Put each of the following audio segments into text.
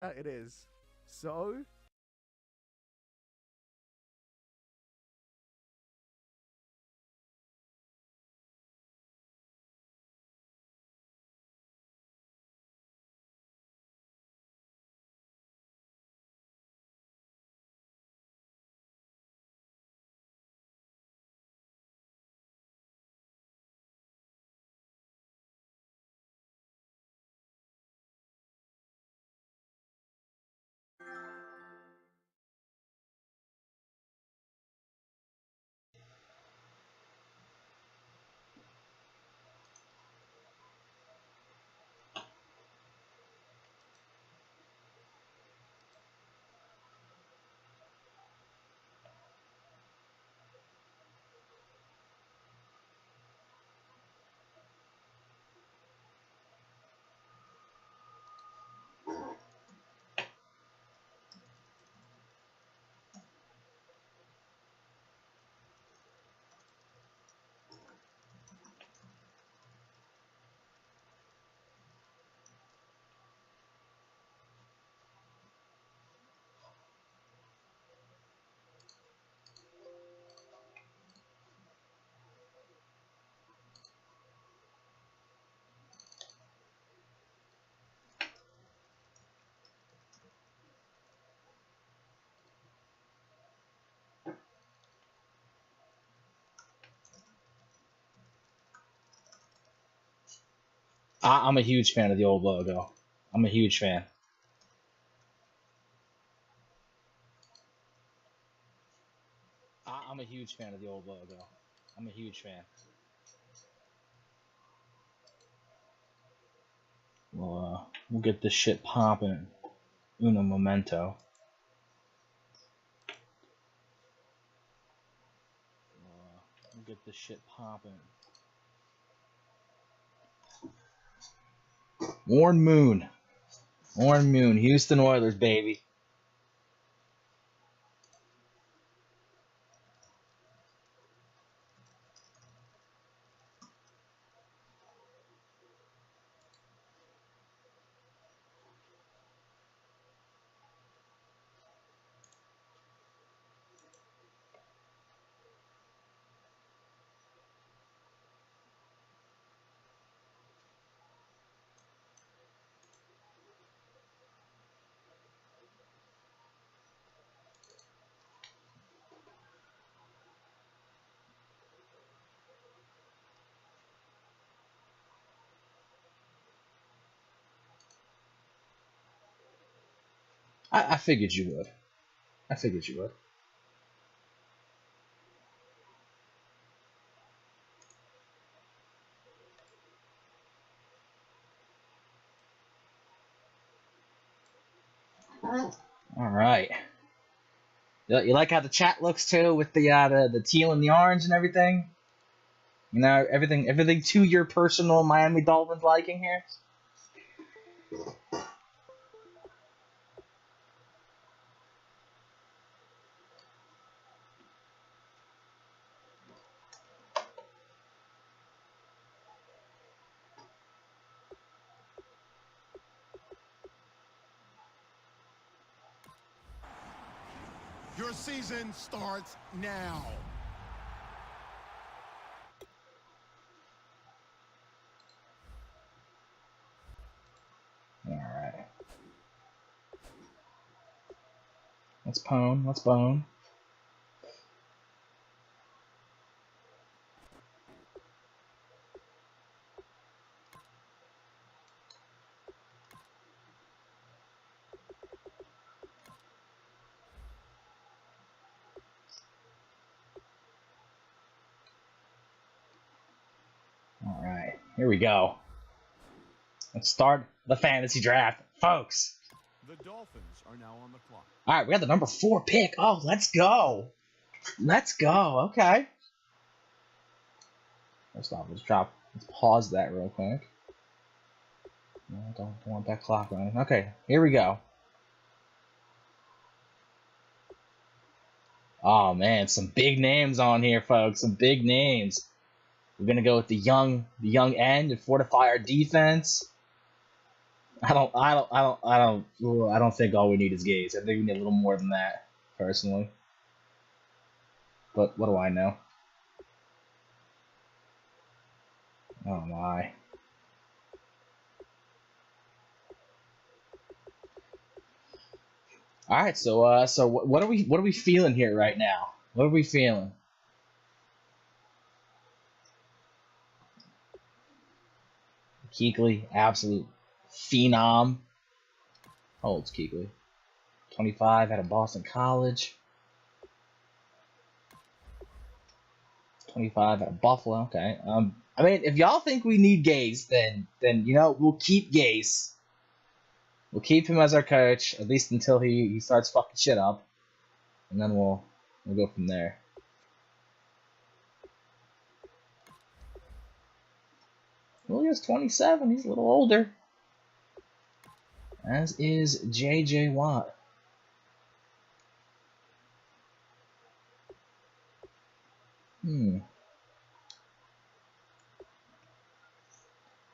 It is. So... I'm a huge fan of the old logo. I'm a huge fan. I'm a huge fan of the old logo. I'm a huge fan. We'll get this shit popping. Uno momento. We'll get this shit popping. Warren Moon. Warren Moon. Houston Oilers, baby. I figured you would. I figured you would. All right. You like how the chat looks too, with the teal and the orange and everything. You know, everything to your personal Miami Dolphins liking here. Your season starts now. All right. Let's pwn. Let's bone. All right. Here we go. Let's start the fantasy draft, folks. The Dolphins are now on the clock. All right, we got the number 4 pick. Oh, let's go. Let's go. Okay. Let's stop. Let's drop. Let's pause that real quick. No, I don't want that clock running. Okay, here we go. Oh man, some big names on here, folks. Some big names. We're gonna go with the young end and fortify our defense. I don't think all we need is Gaze. I think we need a little more than that, personally. But what do I know? Oh my. All right, so what are we feeling here right now? What are we feeling? Kuechly, absolute phenom. How old's Kuechly? 25 out of Boston College. 25 out of Buffalo. Okay. I mean, if y'all think we need Gase, then you know we'll keep Gase. We'll keep him as our coach at least until he starts fucking shit up, and then we'll go from there. Julio's 27. He's a little older. As is J.J. Watt.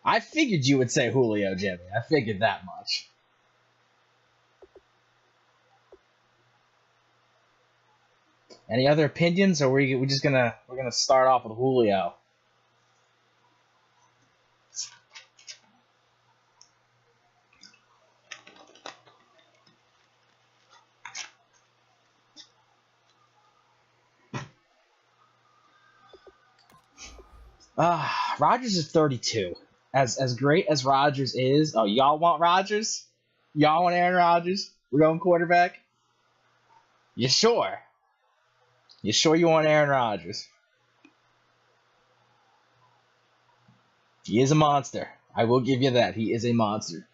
I figured you would say Julio, Jimmy. I figured that much. Any other opinions, or we're gonna start off with Julio? Rodgers is 32. As great as Rodgers is, oh, y'all want Rodgers? Y'all want Aaron Rodgers? We're going quarterback? You sure? You sure you want Aaron Rodgers? He is a monster. I will give you that. He is a monster.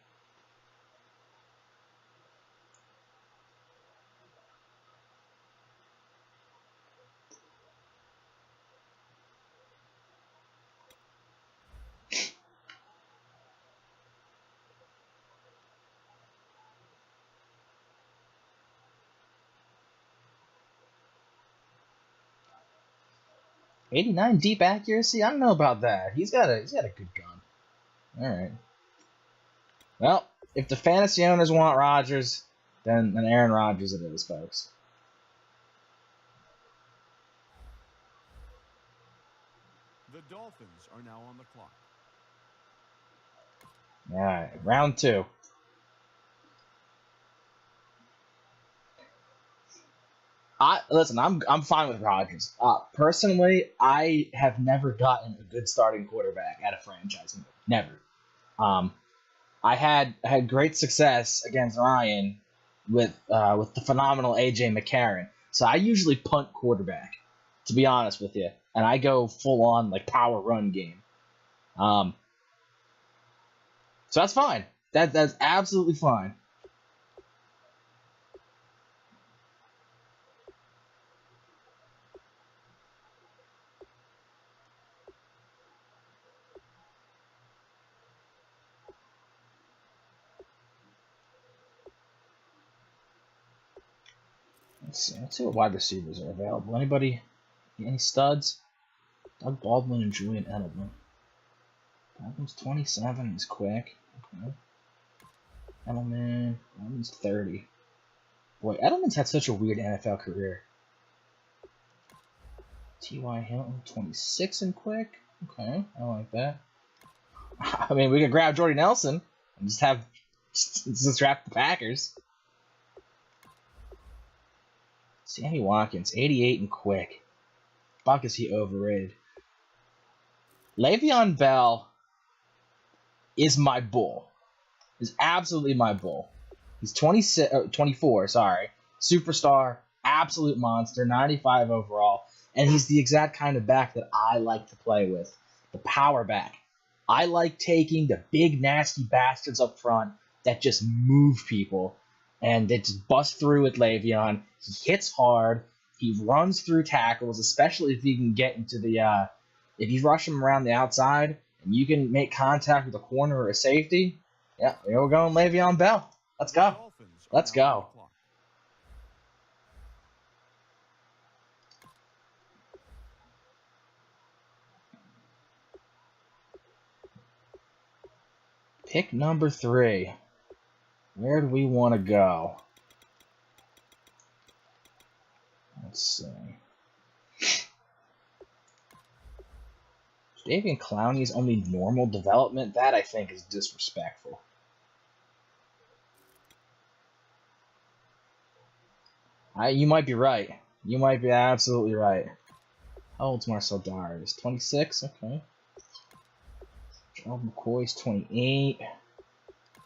'89 deep accuracy? I don't know about that. He's got a good gun. Alright. Well, if the fantasy owners want Rodgers, then Aaron Rodgers it is, folks. The Dolphins are now on the clock. Alright, round 2. I'm fine with Rodgers. Personally, I have never gotten a good starting quarterback at a franchise. Never. I had great success against Ryan with the phenomenal AJ McCarron. So I usually punt quarterback, to be honest with you, and I go full on like power run game. So that's fine. That's absolutely fine. Let's see what wide receivers are available. Anybody? Any studs? Doug Baldwin and Julian Edelman. Baldwin's 27. He's quick. Okay. Edelman's 30. Boy, Edelman's had such a weird NFL career. T.Y. Hilton, 26 and quick. Okay, I like that. I mean, we could grab Jordy Nelson and just draft the Packers. Sammy Watkins, 88 and quick. Fuck, is he overrated? Le'Veon Bell is my bull. Is absolutely my bull. He's 24, sorry. Superstar, absolute monster, 95 overall. And he's the exact kind of back that I like to play with. The power back. I like taking the big, nasty bastards up front that just move people. And they just bust through with Le'Veon. He hits hard. He runs through tackles, especially if he can get into the if you rush him around the outside and you can make contact with a corner or a safety. Yeah, there we're going Le'Veon Bell. Let's go. Let's go. Pick number 3. Where do we want to go? Let's see. Davian Clowney's only normal development? That, I think, is disrespectful. You might be right. You might be absolutely right. How old's Marcel Darius? 26? Okay. Gerald McCoy's 28.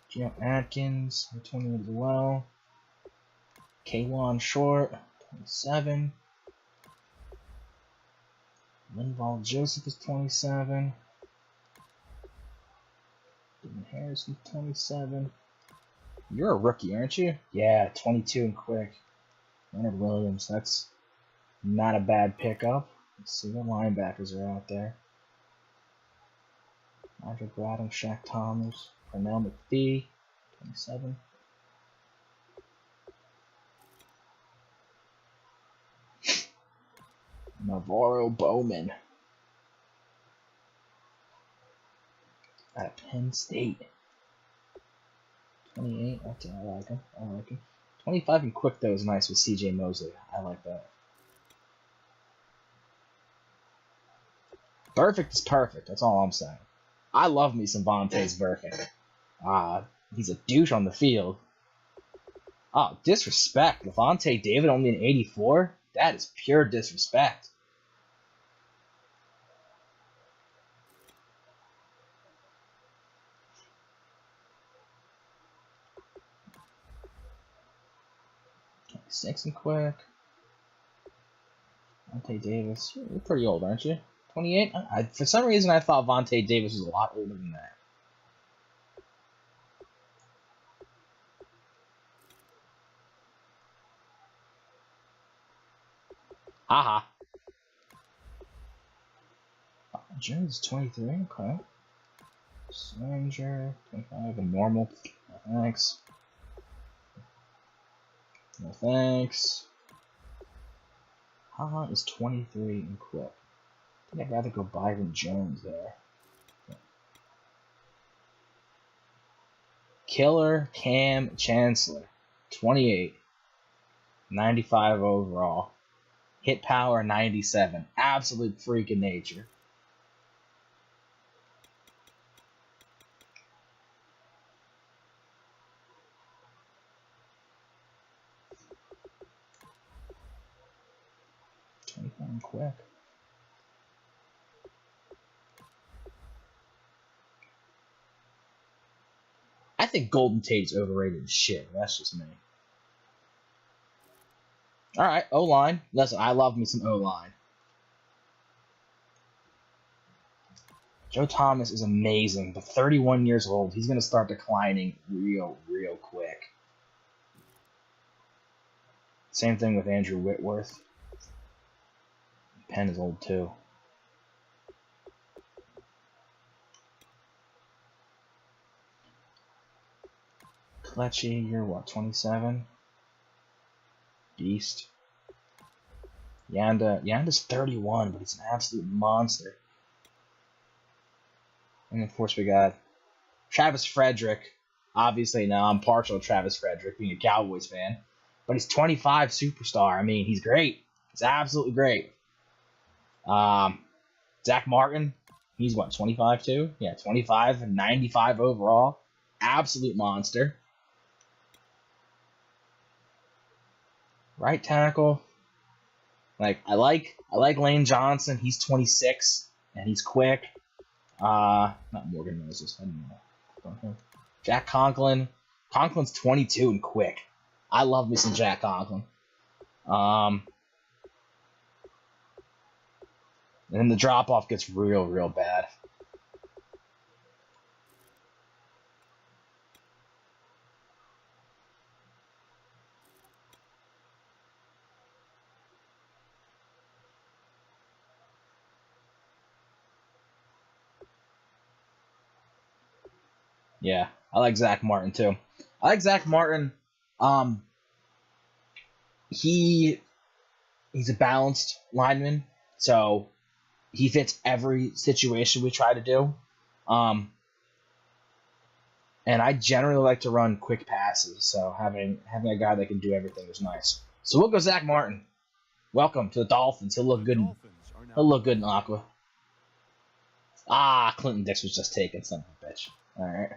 Gino Atkins, 28 as well. K'Wan Short, 27. Linval Joseph is 27. Damon Harrison, 27. You're a rookie, aren't you? Yeah, 22 and quick. Leonard Williams, that's not a bad pickup. Let's see what linebackers are out there. Andre Bradham, Shaq Thomas, Pernell McPhee, 27. Navarro Bowman out of Penn State. 28. Okay, I like him. 25 and quick though is nice with CJ Mosley. I like that. Perfect is perfect. That's all I'm saying. I love me some Vontaze Burfict. He's a douche on the field. Oh, disrespect. Levante David only an 84? That is pure disrespect. Six and quick. Vontae Davis. You're pretty old, aren't you? 28? For some reason, I thought Vontae Davis was a lot older than that. Haha. Jones 23. Okay. Stranger 25 and normal. No thanks. No thanks. Haha is 23 and quick. I think I'd rather go Byron Jones there. Killer Cam Chancellor, 28, 95 overall. Hit power 97. Absolute freak of nature. Quick. I think Golden Tate's overrated as shit. That's just me. Alright, O-line. Listen, I love me some O-line. Joe Thomas is amazing, but 31 years old. He's going to start declining real quick. Same thing with Andrew Whitworth. Penn is old too. Kelechi, you're what, 27? Beast. Yanda's 31, but he's an absolute monster. And of course we got Travis Frederick. Obviously now I'm partial to Travis Frederick, being a Cowboys fan. But he's 25 superstar. I mean, he's great. He's absolutely great. Zach Martin, he's what, 25 too? Yeah, 25 and 95 overall. Absolute monster. Right tackle. Like I like Lane Johnson. He's 26 and he's quick. Not Morgan Moses. I don't know. Jack Conklin. Conklin's 22 and quick. I love me some Jack Conklin. And then the drop-off gets real bad. Yeah, I like Zach Martin too. I like Zach Martin. He's a balanced lineman, so he fits every situation we try to do. And I generally like to run quick passes, so having a guy that can do everything is nice. So we'll go Zach Martin. Welcome to the Dolphins. He'll look good. He'll look good in Aqua. Ah, Clinton Dix was just taken, son of a bitch. All right.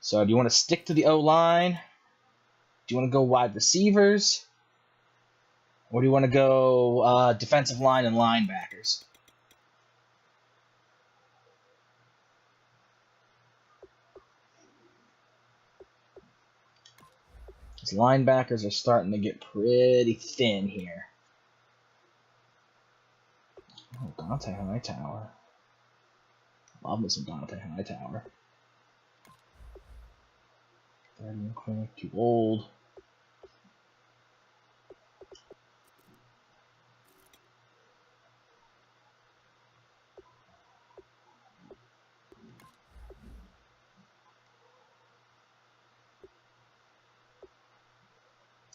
So do you want to stick to the O-line? Do you want to go wide receivers? Or do you want to go defensive line and linebackers? These linebackers are starting to get pretty thin here. Oh, Dante Hightower. Love me some Dante Hightower. 30 quick, too old.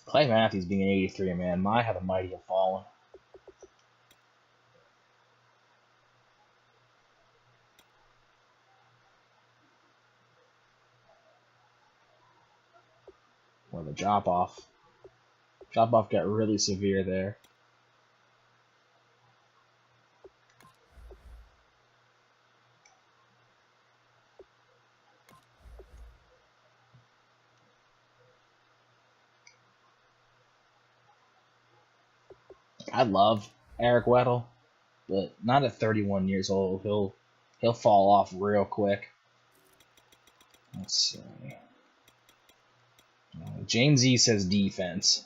Clay Matthews being an 83, man. My, how the mighty have fallen. Well, the drop-off. Drop-off got really severe there. I love Eric Weddle, but not at 31 years old. He'll fall off real quick. Let's see. James E says defense.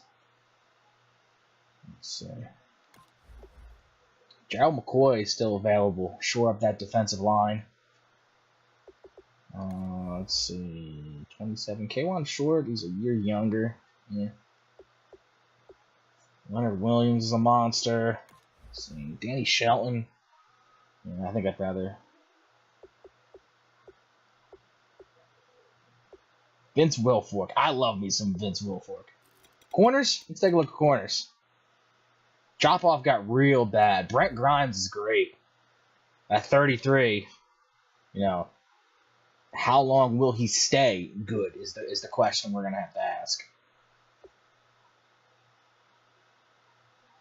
Let's see. Gerald McCoy is still available. Shore up that defensive line. Let's see. 27. K'Wan Short, he's a year younger. Yeah. Leonard Williams is a monster. Let's see. Danny Shelton. Yeah, I think I'd rather. Vince Wilfork. I love me some Vince Wilfork. Corners? Let's take a look at corners. Drop-off got real bad. Brent Grimes is great. At 33, you know, how long will he stay good is the question we're going to have to ask.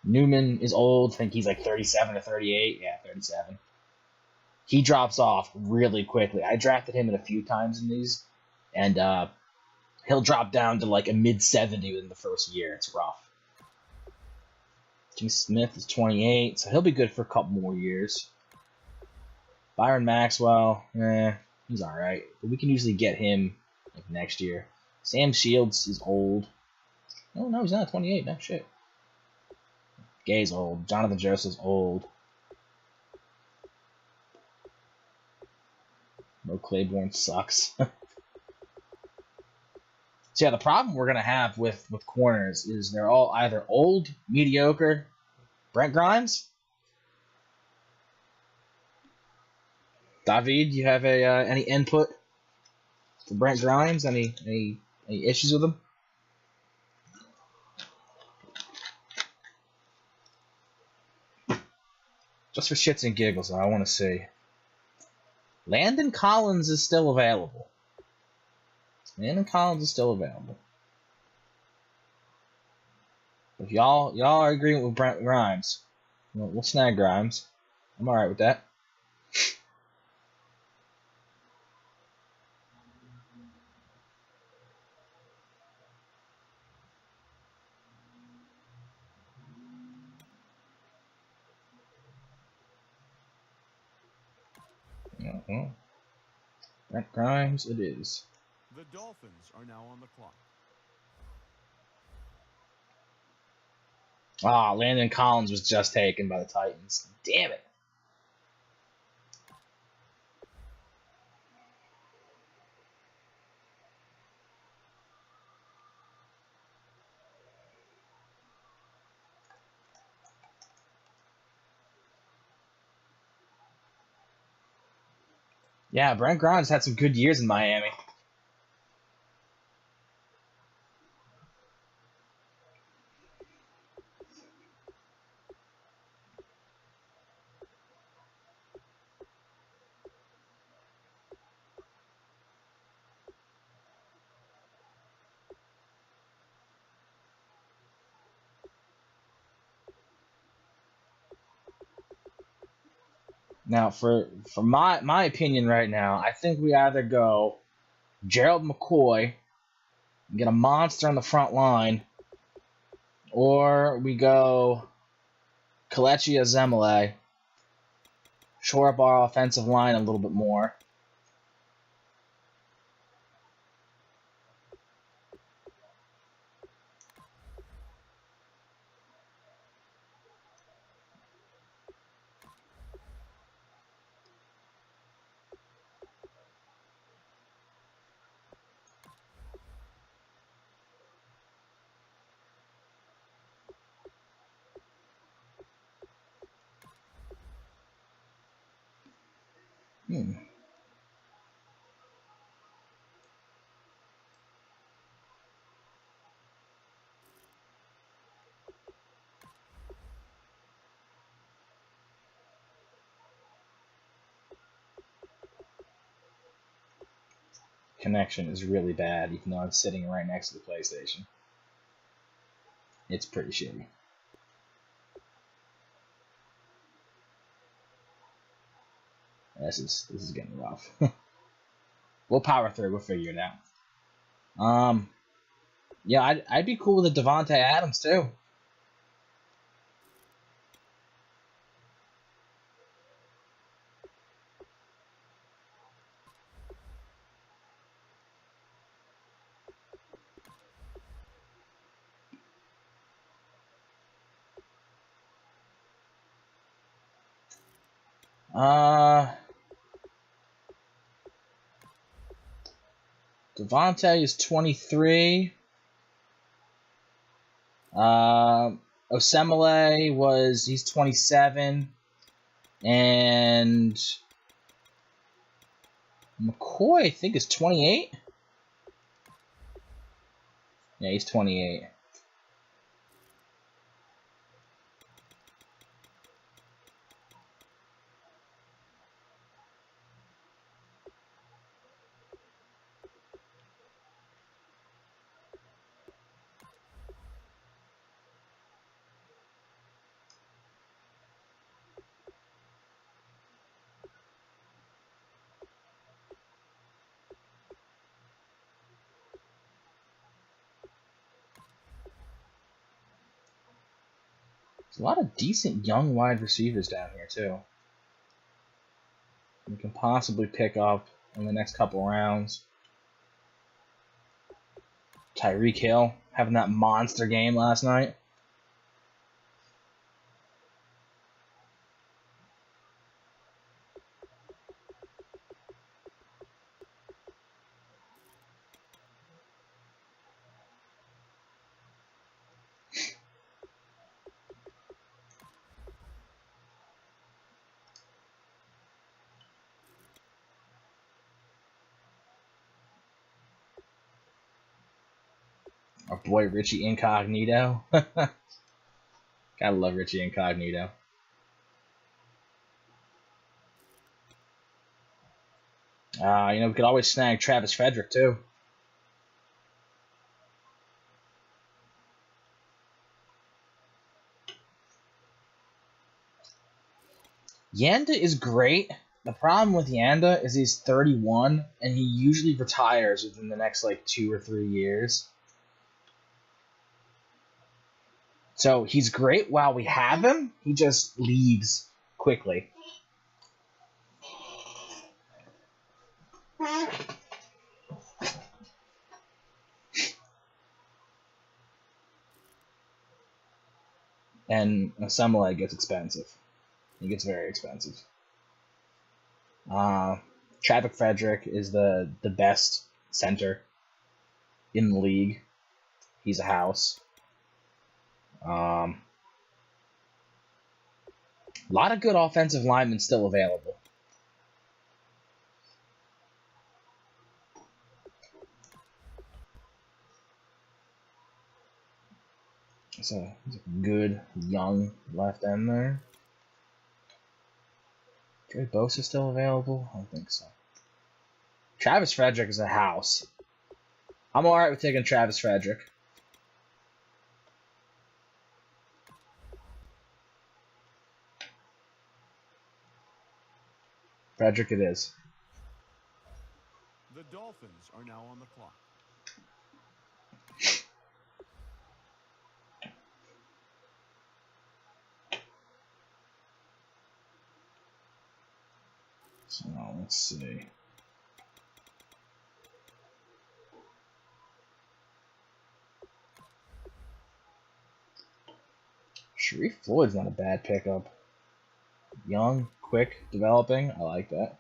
Newman is old. I think he's like 37 or 38. Yeah, 37. He drops off really quickly. I drafted him in a few times in these, and he'll drop down to like a mid-70 in the first year. It's rough. Jimmy Smith is 28, so he'll be good for a couple more years. Byron Maxwell, he's all right, but we can usually get him like next year. Sam Shields is old. Oh no, he's not 28. No shit. Gay's old. Jonathan Joseph's old. Mo Claiborne sucks. So yeah, the problem we're gonna have with corners is they're all either old, mediocre. Brent Grimes. David, you have any input for Brent Grimes? Any issues with him? Just for shits and giggles, I want to see. Landon Collins is still available. Landon Collins is still available. If y'all are agreeing with Brent Grimes, we'll snag Grimes. I'm alright with that. Brent Grimes it is. The Dolphins are now on the clock. Ah, Landon Collins was just taken by the Titans. Damn it. Yeah, Brent Grimes had some good years in Miami. Now, for my opinion right now, I think we either go Gerald McCoy and get a monster on the front line, or we go Kelechi Ezemele, shore up our offensive line a little bit more. Connection is really bad, even though I'm sitting right next to the PlayStation. It's pretty shitty. This is getting rough. We'll power through. We'll figure it out. Yeah, I'd be cool with a Devontae Adams too. Devontae is 23. Osemele he's 27. And McCoy, I think, is 28. Yeah, he's 28. There's a lot of decent young wide receivers down here, too. We can possibly pick up in the next couple rounds. Tyreek Hill having that monster game last night. Our boy Richie Incognito. Gotta love Richie Incognito. We could always snag Travis Frederick too. Yanda is great. The problem with Yanda is he's 31 and he usually retires within the next 2 or 3 years. So he's great while we have him. He just leaves quickly. And Osemele gets expensive. He gets very expensive. Travis Frederick is the best center in the league. He's a house. A lot of good offensive linemen still available. So, there's a good young left end there. Joey Bosa still available? I don't think so. Travis Frederick is a house. I'm alright with taking Travis Frederick. Frederick it is. The Dolphins are now on the clock. So now let's see. Sharif Floyd's not a bad pickup. Young, quick, developing. I like that.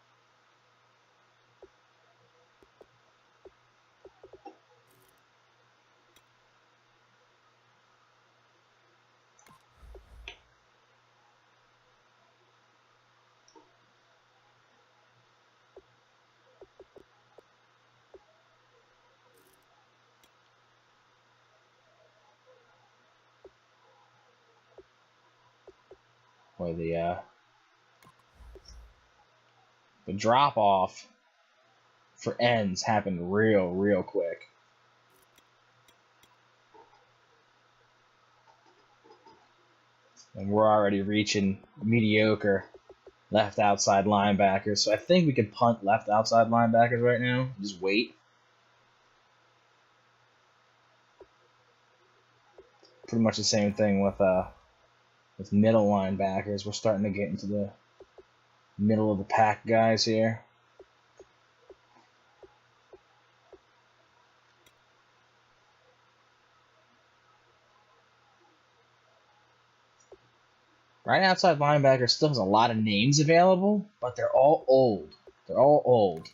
Boy, the drop off for ends happened real quick. And we're already reaching mediocre left outside linebackers. So I think we could punt left outside linebackers right now. Just wait. Pretty much the same thing with middle linebackers. We're starting to get into the middle of the pack guys here. Right outside linebacker still has a lot of names available, but they're all old. They're all old.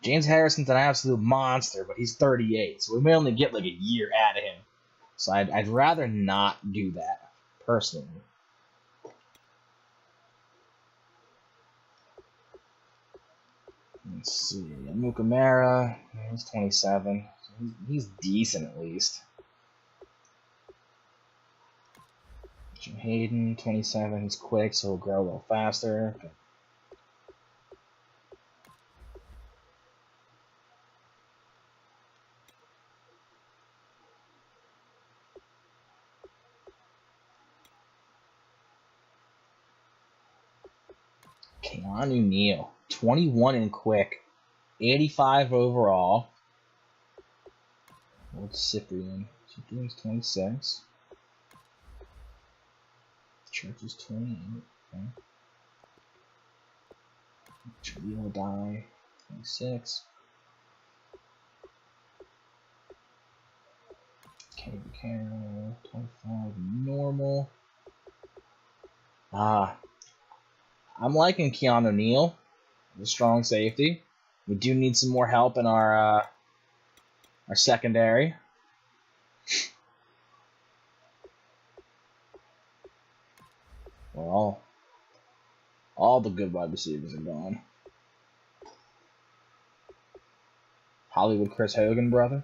James Harrison's an absolute monster, but he's 38, so we may only get like a year out of him. So I'd rather not do that, personally. Let's see. Mukamara, he's 27. He's decent at least. Jim Hayden, 27. He's quick, so he'll grow a little faster. Okay. Keanu Neal, 21 and quick, 85 overall. What's Cyprian? Cyprian's 26. Church is 28. Okay. Chalil die, 26. Kenny Buchanan, 25. Normal. I'm liking Keanu Neal, the strong safety. We do need some more help in our secondary. Well, all the good wide receivers are gone. Hollywood Chris Hogan, brother.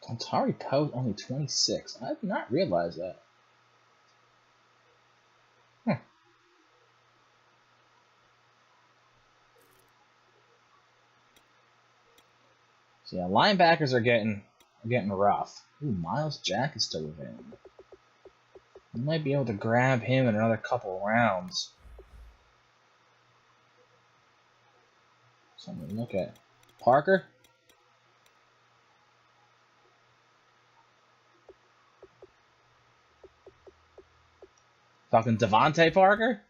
Ontari Poe only 26. I did not realize that. So yeah, linebackers are getting rough. Ooh, Miles Jack is still available. We might be able to grab him in another couple rounds. So I'm gonna look at Parker. Talking Devontae Parker?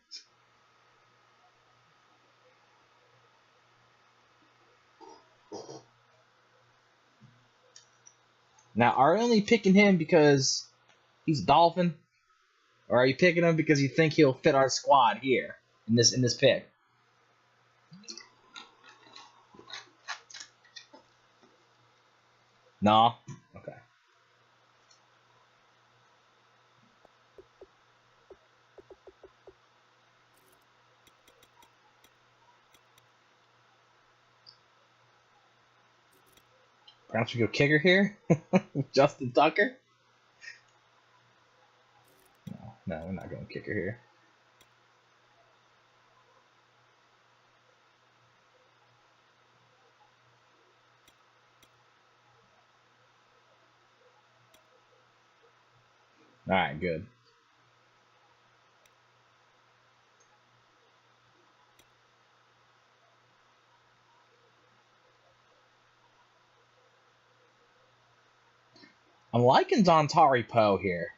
Now, are you only picking him because he's a Dolphin? Or are you picking him because you think he'll fit our squad here in this pick? No? Okay. Perhaps we go kicker here? Justin Tucker? No, we're not going kicker here. Alright, good. I'm liking Dontari Poe here.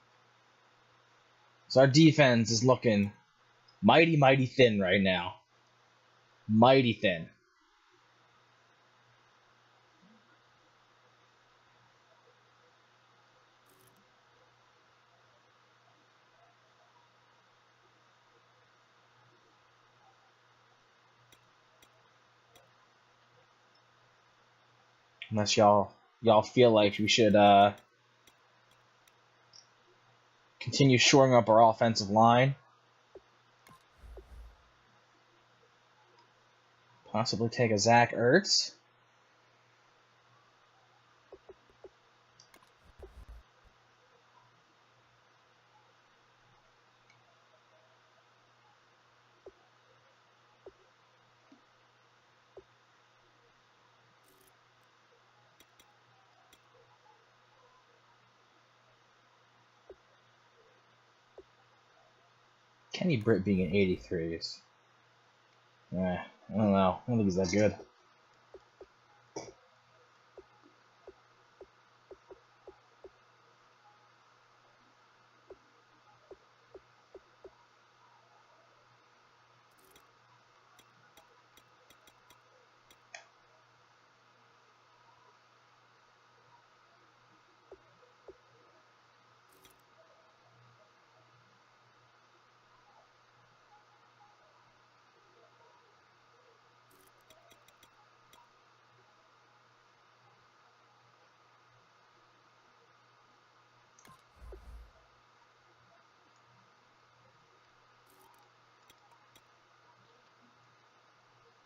So our defense is looking mighty, mighty thin right now. Mighty thin. Unless y'all feel like we should continue shoring up our offensive line. Possibly take a Zach Ertz. Kenny Britt being an 83 is... I don't know. I don't think he's that good.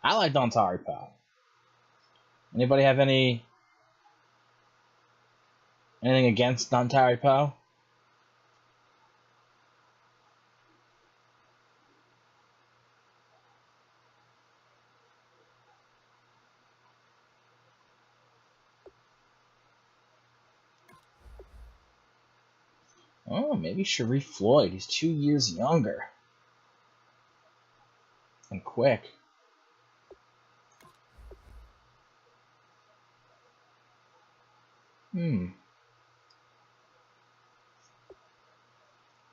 I like Dontari Poe. Anybody have anything against Dontari Poe? Oh, maybe Sharif Floyd. He's 2 years younger. And quick.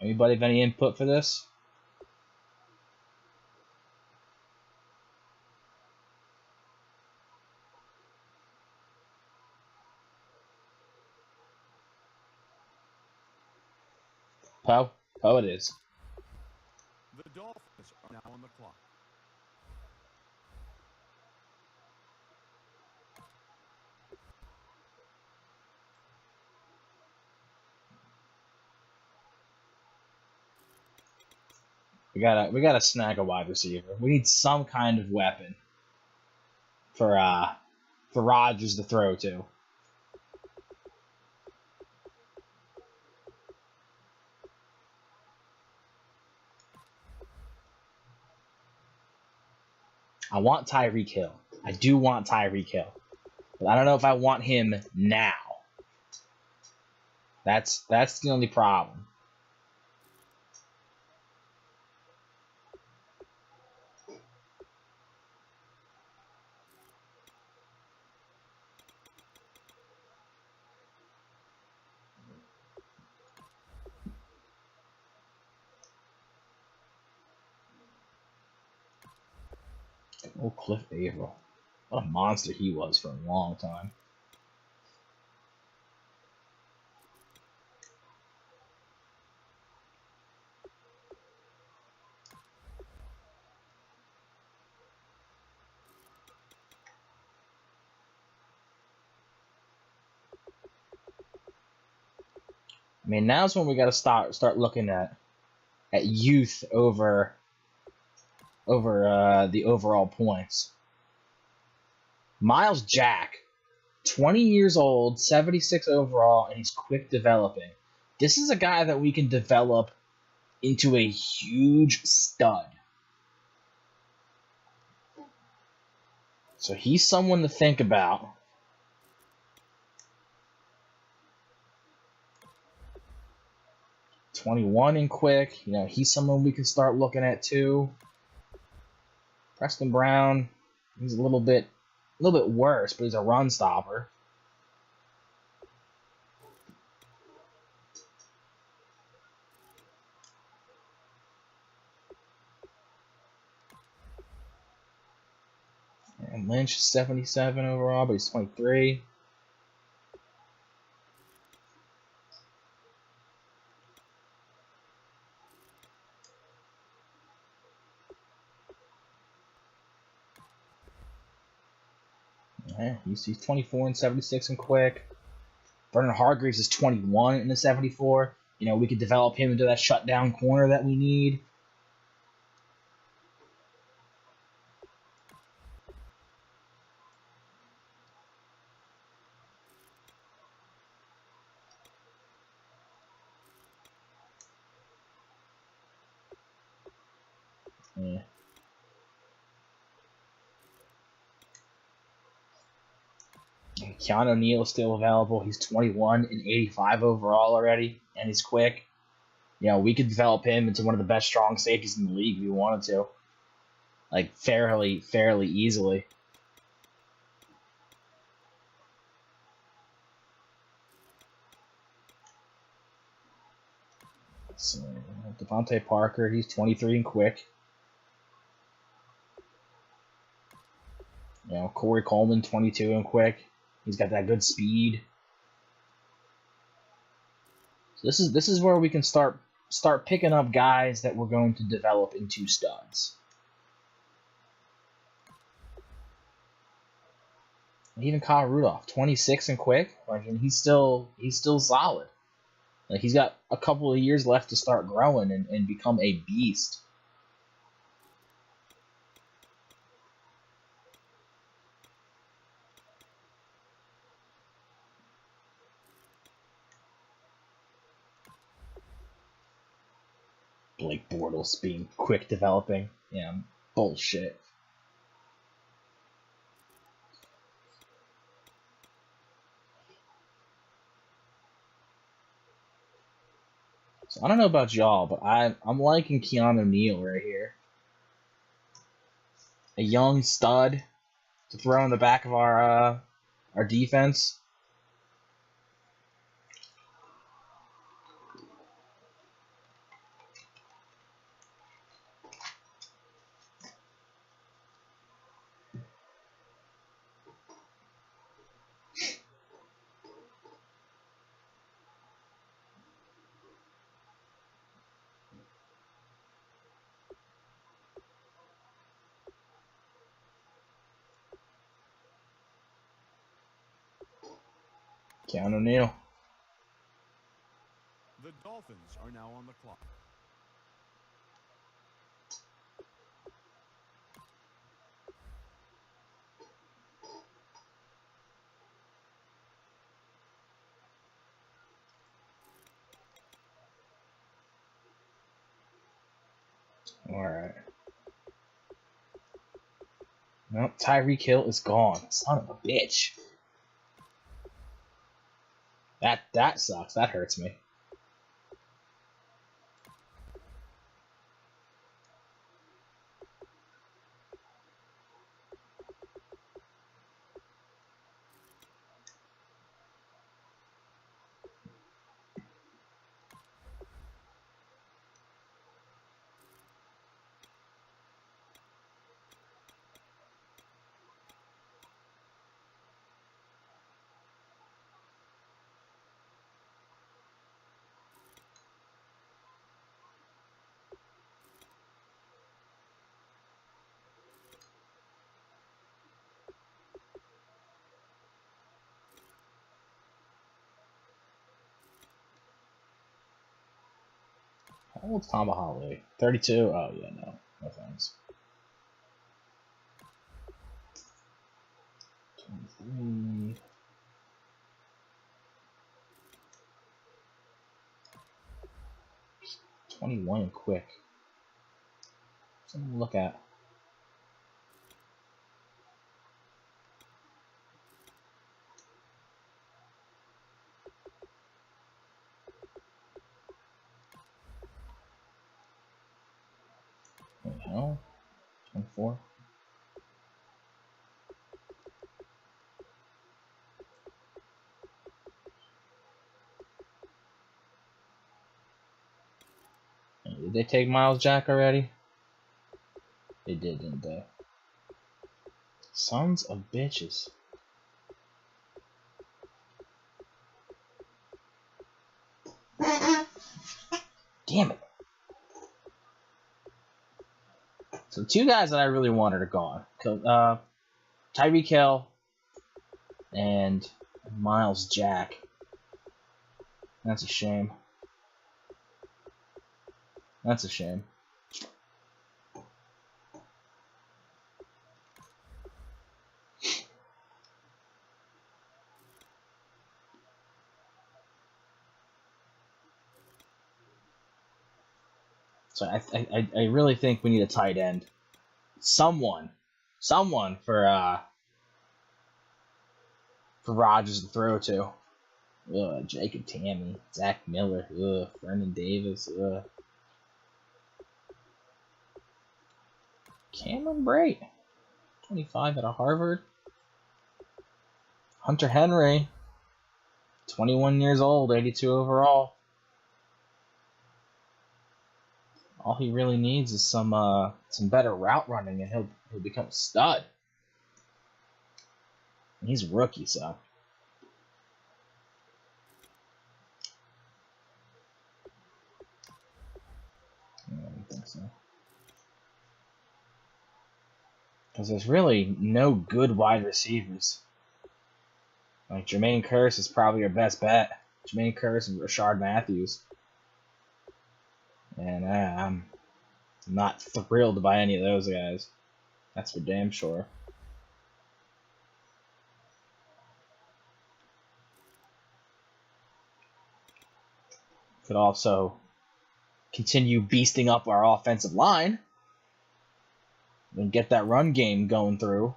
Anybody have any input for this? Poe? Poe it is. The Dolphins are now on the clock. We gotta snag a wide receiver. We need some kind of weapon for Rodgers to throw to. I want Tyreek Hill. I do want Tyreek Hill. But I don't know if I want him now. That's the only problem. Oh, Cliff Averill. What a monster he was for a long time. I mean, now's when we got to start looking at youth over the overall points. Miles Jack, 20 years old, 76 overall, and he's quick developing. This is a guy that we can develop into a huge stud. So he's someone to think about. .21 and quick. He's someone we can start looking at too. Preston Brown, he's a little bit worse, but he's a run stopper. And Lynch is 77 overall, but he's 23. Yeah, he's 24 and 76 and quick. Vernon Hargreaves is 21 and a 74. We could develop him into that shutdown corner that we need. Yeah. Keanu Neal is still available. He's 21 and 85 overall already, and he's quick. We could develop him into one of the best strong safeties in the league if we wanted to. Like, fairly easily. So, Devontae Parker, he's 23 and quick. Corey Coleman, 22 and quick. He's got that good speed. So this is where we can start picking up guys that we're going to develop into studs. Even Kyle Rudolph, 26 and quick. He's still solid. Like, he's got a couple of years left to start growing and become a beast. Blake Bortles being quick developing. Yeah, bullshit. So I don't know about y'all, but I'm liking Keanu Neal right here. A young stud to throw in the back of our defense. Keanu Neal. The Dolphins are now on the clock. Alright. Nope, Tyreek Hill is gone. Son of a bitch. That sucks. That hurts me. How old's Tom Holly? 32? Oh, yeah, no. No thanks. 23. 21 and quick. Something to look at. What the hell? 24. Did they take Miles Jack already? They did, didn't they? Sons of bitches. Damn it. So 2 guys that I really wanted are gone. Tyreek Hill and Miles Jack. That's a shame. That's a shame. So I really think we need a tight end. Someone for Rodgers to throw to. Ugh, Jacob Tammy, Zach Miller, Vernon Davis, Cameron Brate, 25 out of Harvard. Hunter Henry, 21 years old, 82 overall. All he really needs is some better route running, and he'll become a stud. And he's a rookie, so. I don't think so. Because there's really no good wide receivers. Like, Jermaine Kearse is probably your best bet. Jermaine Kearse and Rashard Matthews. And I'm not thrilled by any of those guys. That's for damn sure. Could also continue beasting up our offensive line and get that run game going through.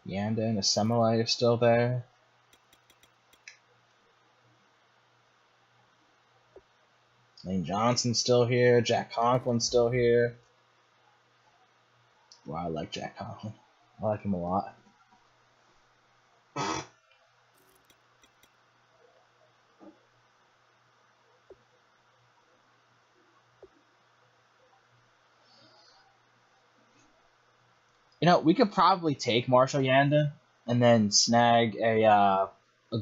Yanda and Asemele are still there. Lane Johnson's still here. Jack Conklin's still here. Wow, I like Jack Conklin. I like him a lot. You know, we could probably take Marshall Yanda and then snag a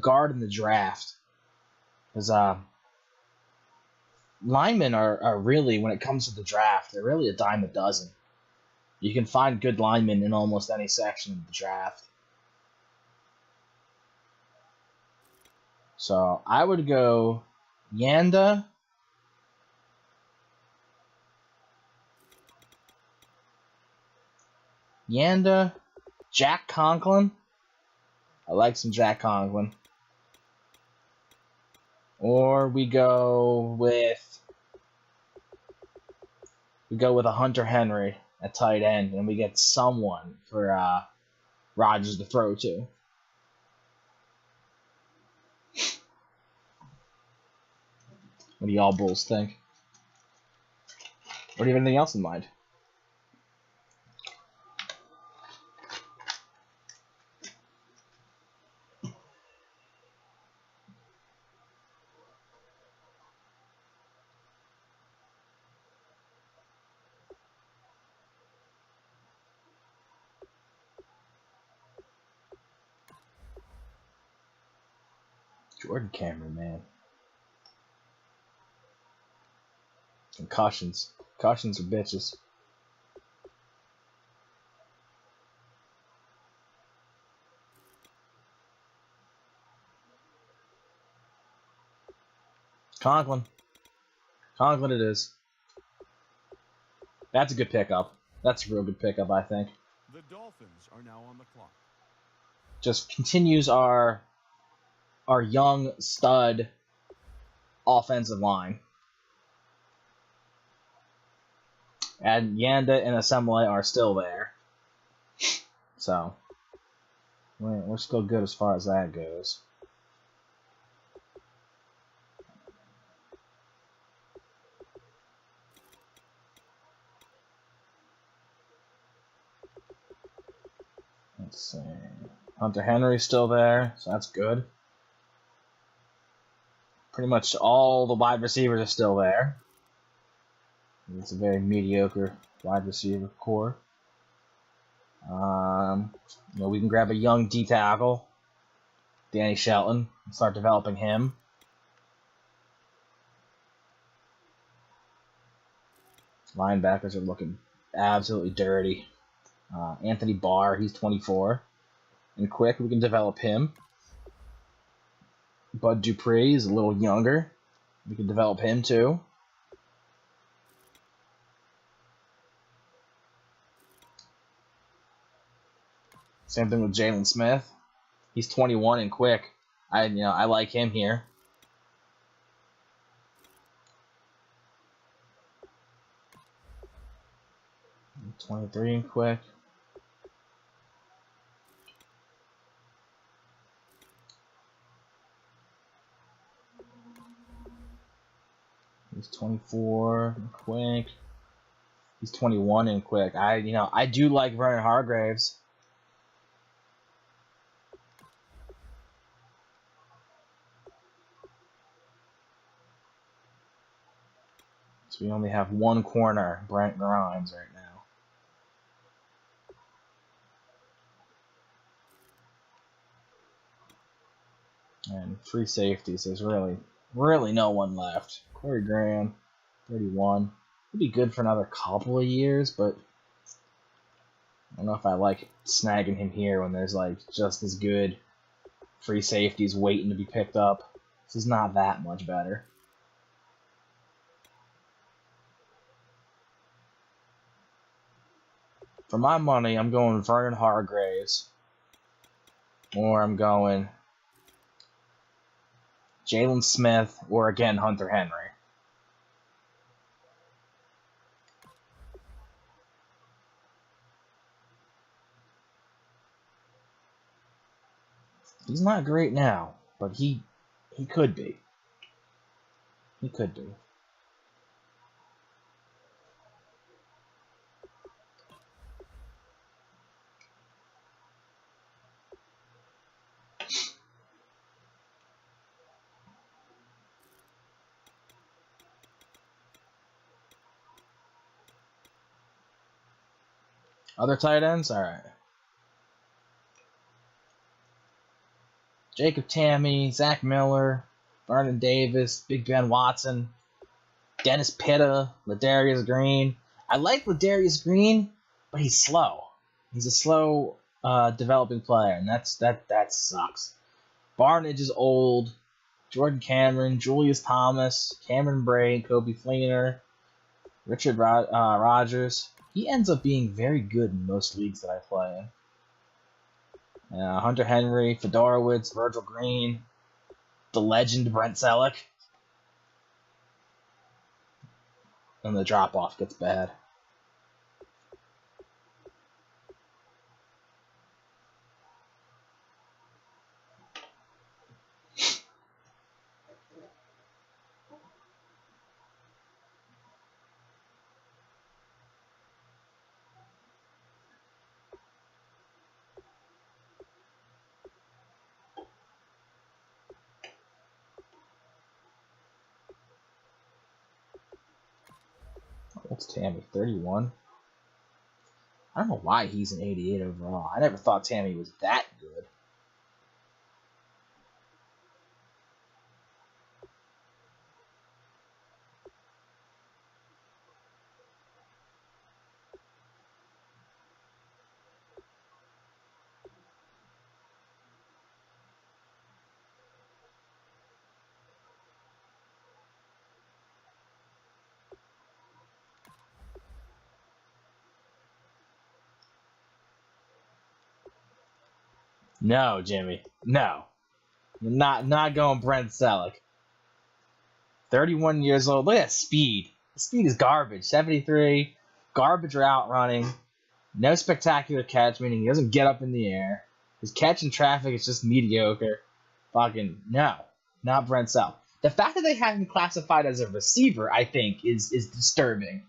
guard in the draft. Because linemen are really, when it comes to the draft, they're really a dime a dozen. You can find good linemen in almost any section of the draft. So I would go Yanda, Jack Conklin. I like some Jack Conklin. Or we go with a Hunter Henry at tight end, and we get someone for Rodgers to throw to. What do y'all bulls think? Or do you have anything else in mind? Jordan Cameron, man. Concussions. Concussions are bitches. Conklin. Conklin it is. That's a good pickup. That's a real good pickup, I think. The Dolphins are now on the clock. Just continues our our young stud offensive line. And Yanda and Assembly are still there. So, we're still good as far as that goes. Let's see. Hunter Henry's still there, so that's good. Pretty much all the wide receivers are still there. It's a very mediocre wide receiver core. We can grab a young D tackle, Danny Shelton, and start developing him. Linebackers are looking absolutely dirty. Anthony Barr, he's 24. And quick, we can develop him. Bud Dupree is a little younger. We can develop him too. Same thing with Jalen Smith. He's 21 and quick. I like him here. I'm 23 and quick. He's 24 and quick. He's 21 and quick. I do like Vernon Hargraves. So we only have one corner, Brent Grimes, right now. And free safeties, there's really no one left. Corey Graham, 31. Would be good for another couple of years, but I don't know if I like snagging him here when there's like just as good free safeties waiting to be picked up. This is not that much better. For my money, I'm going Vernon Hargraves, or I'm going Jalen Smith, or again Hunter Henry. He's not great now, but he could be. He could be. Other tight ends? Alright. Jacob Tamme, Zach Miller, Vernon Davis, Big Ben Watson, Dennis Pitta, Ladarius Green. I like Ladarius Green, but he's slow. He's a slow developing player, and that sucks. Barnage is old. Jordan Cameron, Julius Thomas, Cameron Bray, Kobe Fleener, Richard Rogers. He ends up being very good in most leagues that I play in. Hunter Henry, Fedorowicz, Virgil Green, the legend Brent Selleck. And the drop-off gets bad. What's Tamme? 31? I don't know why he's an 88 overall. I never thought Tamme was that good. No, Jimmy. No. Not going Brent Selleck. 31 years old. Look at that speed. The speed is garbage. 73. Garbage route running. No spectacular catch, meaning he doesn't get up in the air. His catch in traffic is just mediocre. Fucking no. Not Brent Selleck. The fact that they have him classified as a receiver, I think, is disturbing.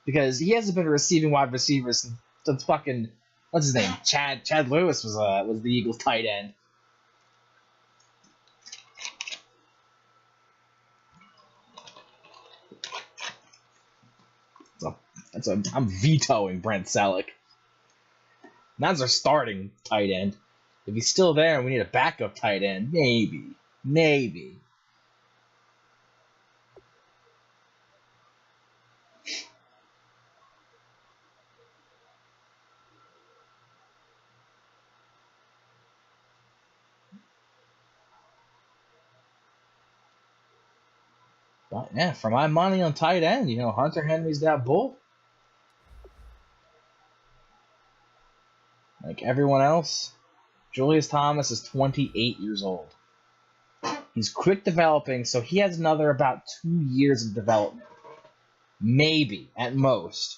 Because he hasn't been a receiving wide receiver since fucking, what's his name? Chad Lewis was the Eagles tight end. I'm vetoing Brent Selleck. That's our starting tight end. If he's still there and we need a backup tight end, maybe. But yeah, for my money on tight end, Hunter Henry's that bull. Like everyone else, Julius Thomas is 28 years old. He's quick developing, so he has another about 2 years of development. Maybe, at most.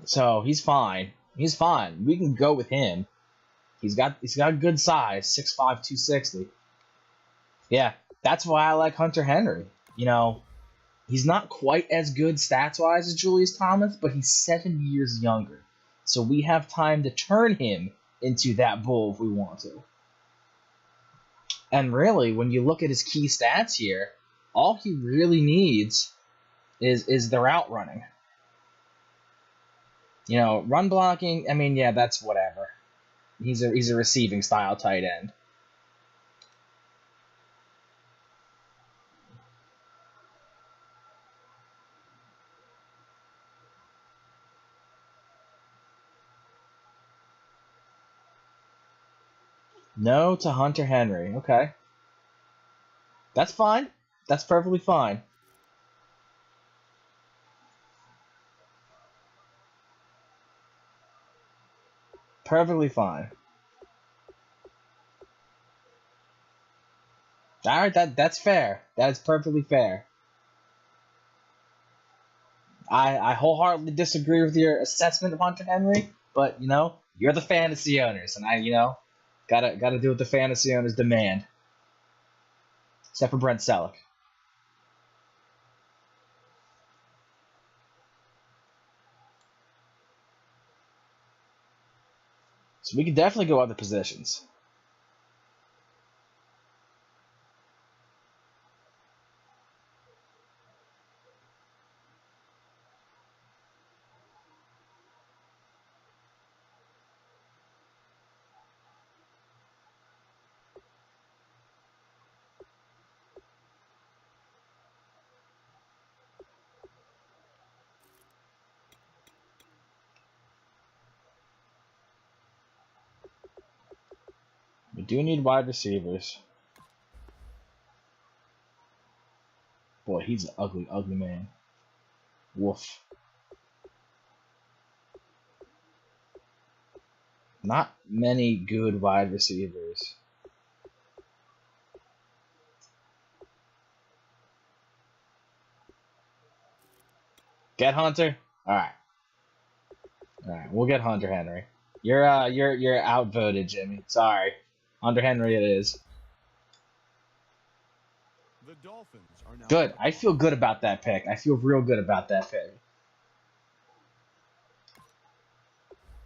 So he's fine. He's fine. We can go with him. He's got good size, 6'5", 260. Yeah, that's why I like Hunter Henry. He's not quite as good stats-wise as Julius Thomas, but he's 7 years younger. So we have time to turn him into that bull if we want to. And really, when you look at his key stats here, all he really needs is the route running. Run blocking, I mean, yeah, that's whatever. He's a receiving style tight end. No to Hunter Henry. Okay. That's fine. That's perfectly fine. Perfectly fine. Alright, that's fair. That is perfectly fair. I wholeheartedly disagree with your assessment of Hunter Henry, but you're the fantasy owners, and I gotta do what the fantasy owners demand. Except for Brent Selleck. So we can definitely go other positions. We do need wide receivers. Boy, he's an ugly, ugly man. Woof. Not many good wide receivers. Get Hunter? Alright. Alright, we'll get Hunter Henry. You're outvoted, Jimmy. Sorry. Hunter Henry it is. The Dolphins are now Good. I feel good about that pick. I feel real good about that pick.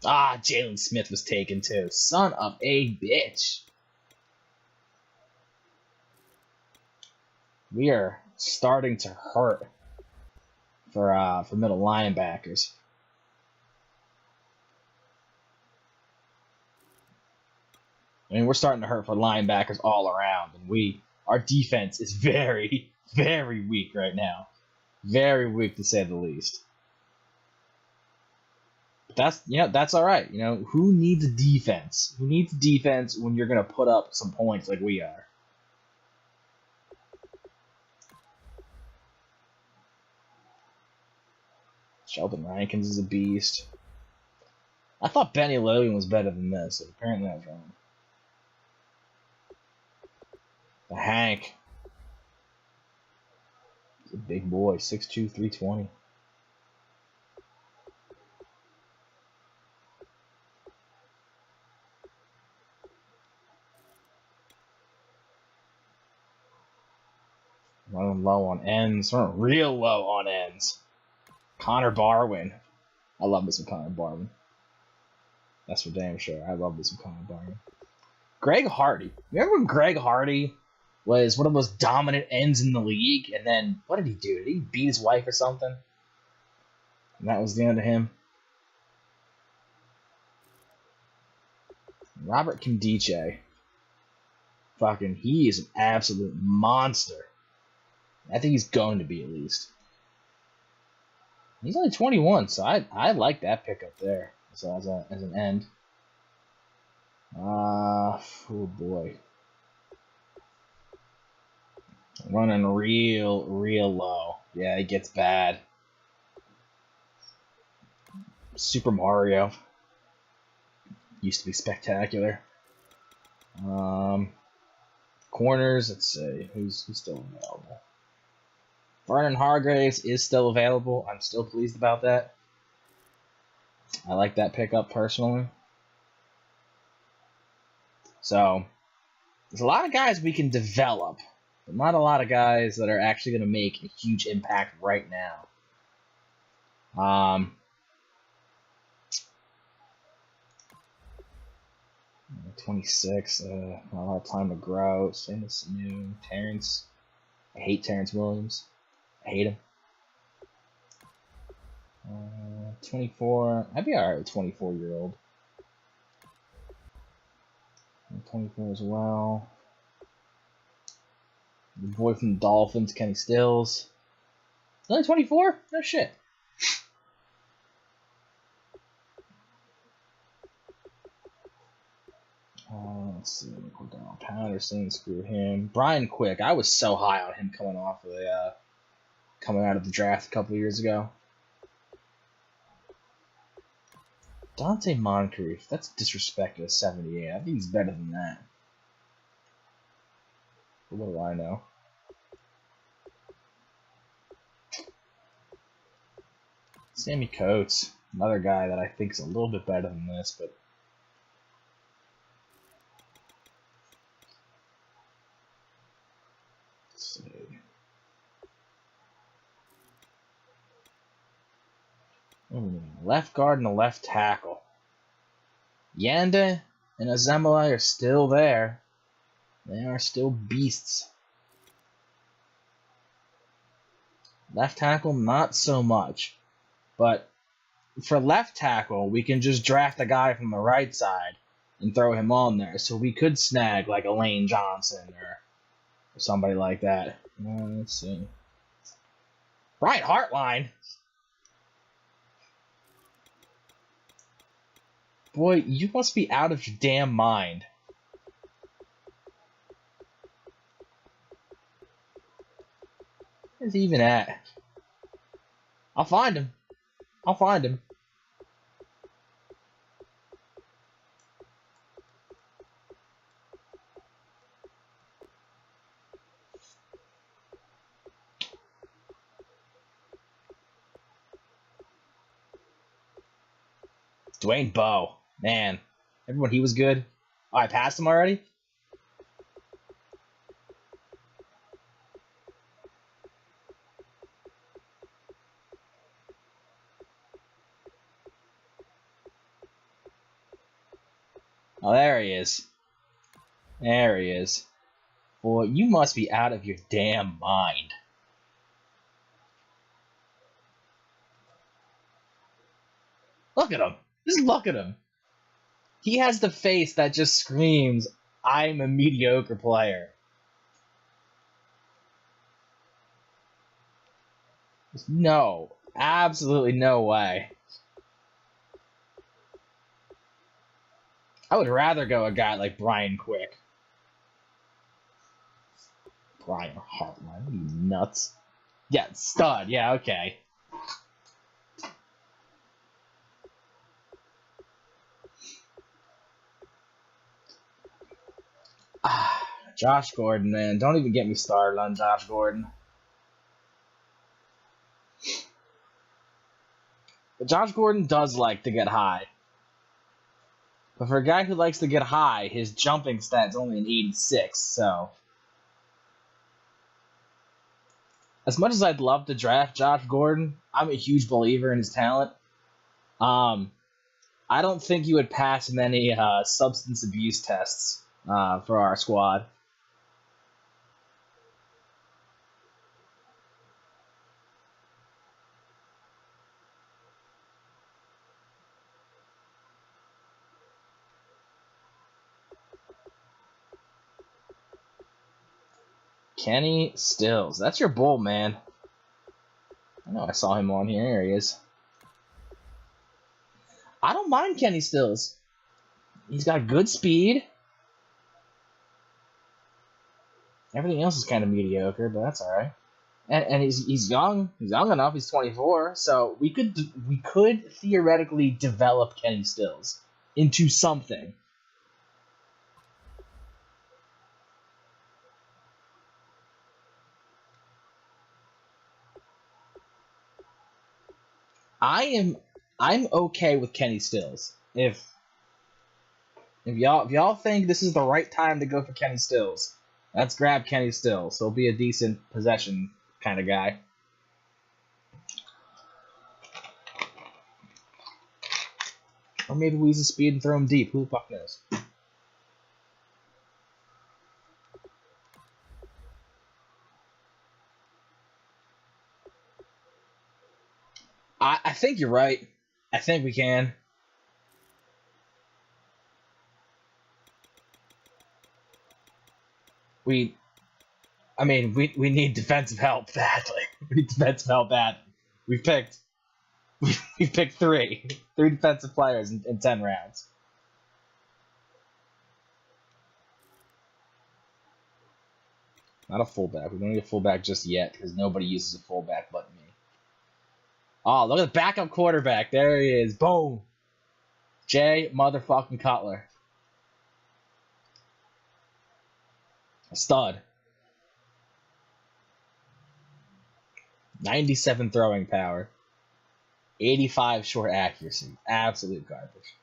Ah, Jalen Smith was taken too. Son of a bitch. We are starting to hurt for middle linebackers. I mean, we're starting to hurt for linebackers all around, and our defense is very, very weak right now. Very weak to say the least. But that's all right. Who needs a defense? Who needs a defense when you're gonna put up some points like we are? Sheldon Rankins is a beast. I thought Benny Logan was better than this, so apparently I was wrong. The Hank. He's a big boy, 6'2", 320. Running low on ends. Running real low on ends. Connor Barwin. I love me some Connor Barwin. That's for damn sure. I love me some Connor Barwin. Greg Hardy. Remember when Greg Hardy was one of the most dominant ends in the league? And then, what did he do? Did he beat his wife or something? And that was the end of him. Robert Kimdiche. Fucking, he is an absolute monster. I think he's going to be, at least. He's only 21, so I like that pickup there. So as an end. Oh boy. Running real low. Yeah, it gets bad. Super Mario. Used to be spectacular. Corners, let's see. Who's still available? Vernon Hargraves is still available. I'm still pleased about that. I like that pickup personally. So, there's a lot of guys we can develop, but not a lot of guys that are actually going to make a huge impact right now. 26, not a lot of time to grow. Same as new Terrence. I hate Terrence Williams. I hate him. 24. I'd be alright with 24-year-old. 24 as well. The boy from the Dolphins, Kenny Stills. Only 24? No shit. Let's see. Cordell Patterson, screw him. Brian Quick. I was so high on him coming out of the draft a couple years ago. Dante Moncrief. That's disrespected at 78. I think he's better than that. But what do I know? Sammy Coates. Another guy that I think is a little bit better than this, but let's see. Left guard and a left tackle. Yanda and Azemele are still there. They are still beasts. Left tackle, not so much. But for left tackle, we can just draft a guy from the right side and throw him on there. So we could snag like a Lane Johnson or somebody like that. Let's see. Brian Hartline. Boy, you must be out of your damn mind. Where's he even at? I'll find him. I'll find him. Dwayne Bowe. Man. Everyone, he was good. Oh, I passed him already? Oh, there he is. There he is. Boy, you must be out of your damn mind. Look at him. Just look at him. He has the face that just screams, I'm a mediocre player. No. Absolutely no way. I would rather go a guy like Brian Quick. Brian Hartline, you nuts. Yeah, stud. Yeah, okay. Josh Gordon, man. Don't even get me started on Josh Gordon. But Josh Gordon does like to get high. But for a guy who likes to get high, his jumping stat's only an 86, so... As much as I'd love to draft Josh Gordon, I'm a huge believer in his talent. I don't think he would pass many substance abuse tests for our squad. Kenny Stills. That's your bull, man. I know I saw him on here. Here he is. I don't mind Kenny Stills. He's got good speed. Everything else is kind of mediocre, but that's all right. And he's young. He's young enough. He's 24, so we could theoretically develop Kenny Stills into something. I'm okay with Kenny Stills. If y'all think this is the right time to go for Kenny Stills, let's grab Kenny Stills. He'll be a decent possession kind of guy. Or maybe we use the speed and throw him deep. Who the fuck knows? I think you're right. I think we can. We need defensive help badly. We need defensive help badly. We've picked three defensive players in 10 rounds. Not a fullback. We don't need a fullback just yet because nobody uses a fullback but me. Oh, look at the backup quarterback. There he is. Boom. Jay motherfucking Cutler. A stud. 97 throwing power. 85 short accuracy. Absolute garbage.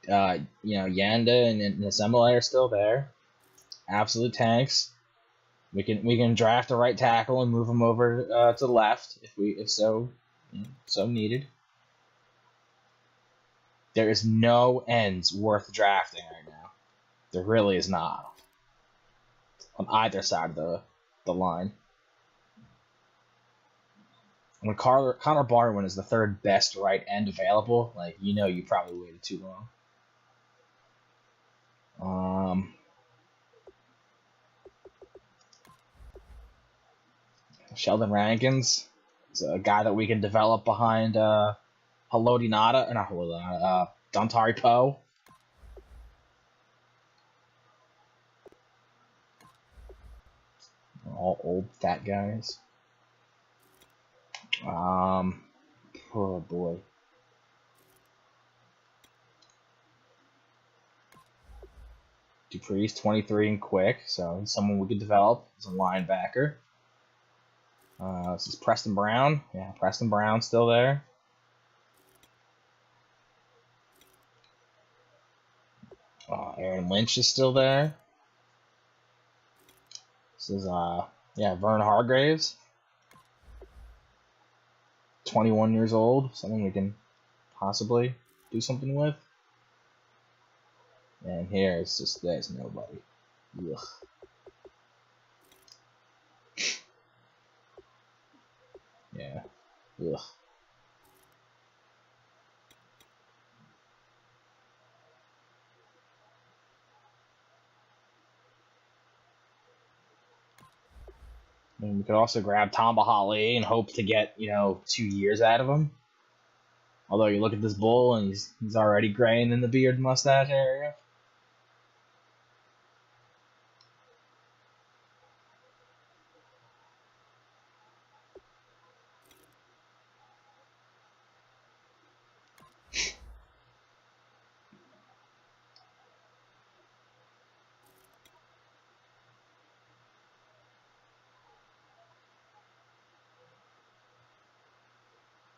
Yanda and Nasemele are still there. Absolute tanks. We can draft a right tackle and move him over to the left if so needed. There is no ends worth drafting right now. There really is not. On either side of the line. When Connor Barwin is the third best right end available, you probably waited too long. Sheldon Rankins is a guy that we can develop behind Dontari Poe. All old fat guys. Oh boy. Dupree's 23 and quick, so he's someone we could develop as a linebacker. This is Preston Brown. Yeah, Preston Brown's still there. Aaron Lynch is still there. This is Vern Hargraves. 21 years old. Something we can possibly do something with. And here it's just there's nobody. Ugh. Yeah. Ugh. And we could also grab Tamba Hali and hope to get, 2 years out of him. Although you look at this bull and he's already graying in the beard mustache area.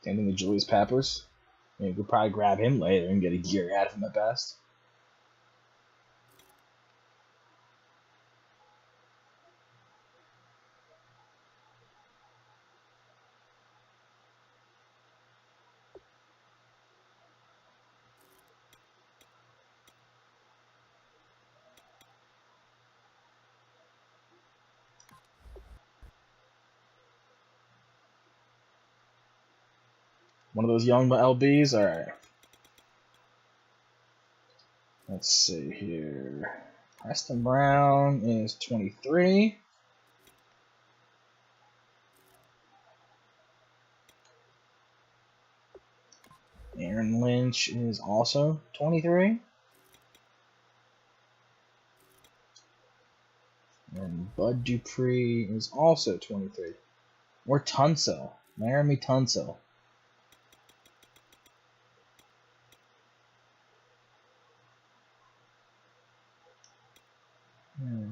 Same thing with Julius Peppers. You could probably grab him later and get a gear out of him at best. One of those young LBs? Alright. Let's see here. Preston Brown is 23. Aaron Lynch is also 23. And Bud Dupree is also 23. Or Tunsil. Laramie Tunsil.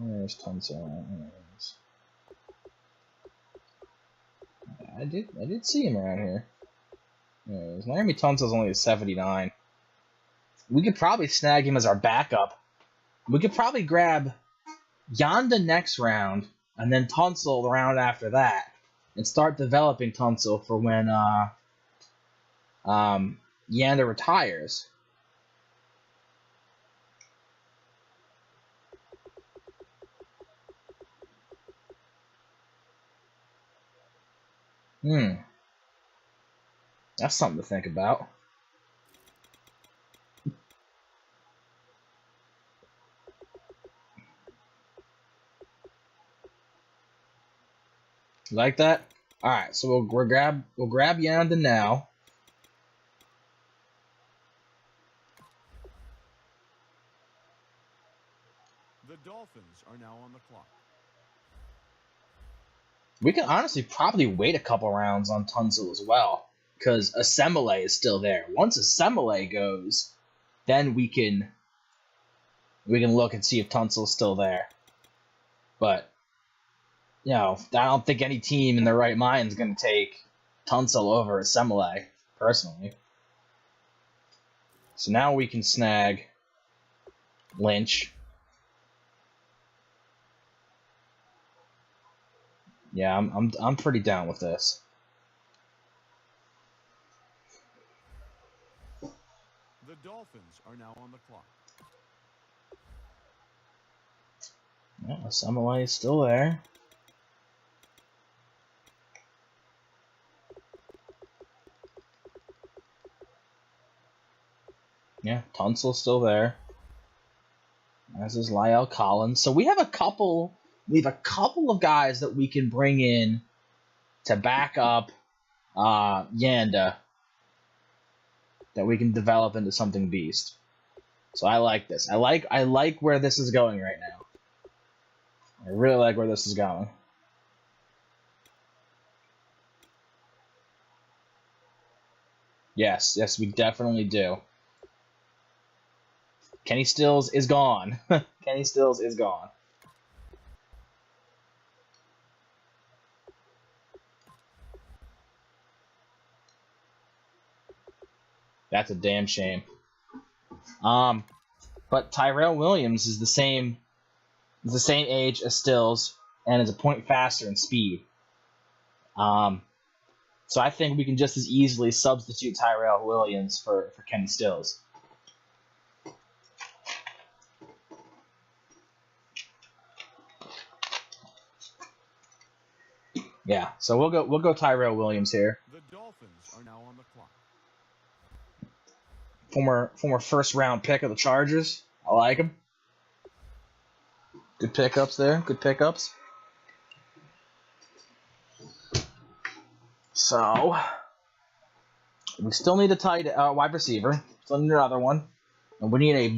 Where's Tunsil? I did see him around here. Laramie Tunsil's only a 79. We could probably snag him as our backup. We could probably grab Yanda next round, and then Tunsil the round after that, and start developing Tunsil for when Yanda retires. That's something to think about. You like that? All right, so we'll grab Yanda now. The Dolphins are now on the clock. We can honestly probably wait a couple rounds on Tunsil as well, because Assemble is still there. Once Assemble goes, then we can look and see if Tunsil's still there. But you know, I don't think any team in their right mind is going to take Tunsil over Assemble, personally. So now we can snag Lynch. Yeah, I'm pretty down with this. The Dolphins are now on the clock. Yeah, Assemble is still there. Yeah, Tunsil's still there. As is Lyle Collins. So we have a couple of guys that we can bring in to back up Yanda that we can develop into something beast. So I like this. I like where this is going right now. I really like where this is going. Yes, we definitely do. Kenny Stills is gone. Kenny Stills is gone. That's a damn shame. But Tyrell Williams is the same age as Stills and is a point faster in speed. So I think we can just as easily substitute Tyrell Williams for Kenny Stills. Yeah, so we'll go Tyrell Williams here. The Dolphins are now on the clock. Former first round pick of the Chargers. I like him. Good pickups there. Good pickups. So we still need a wide receiver. Still need another one, and we need a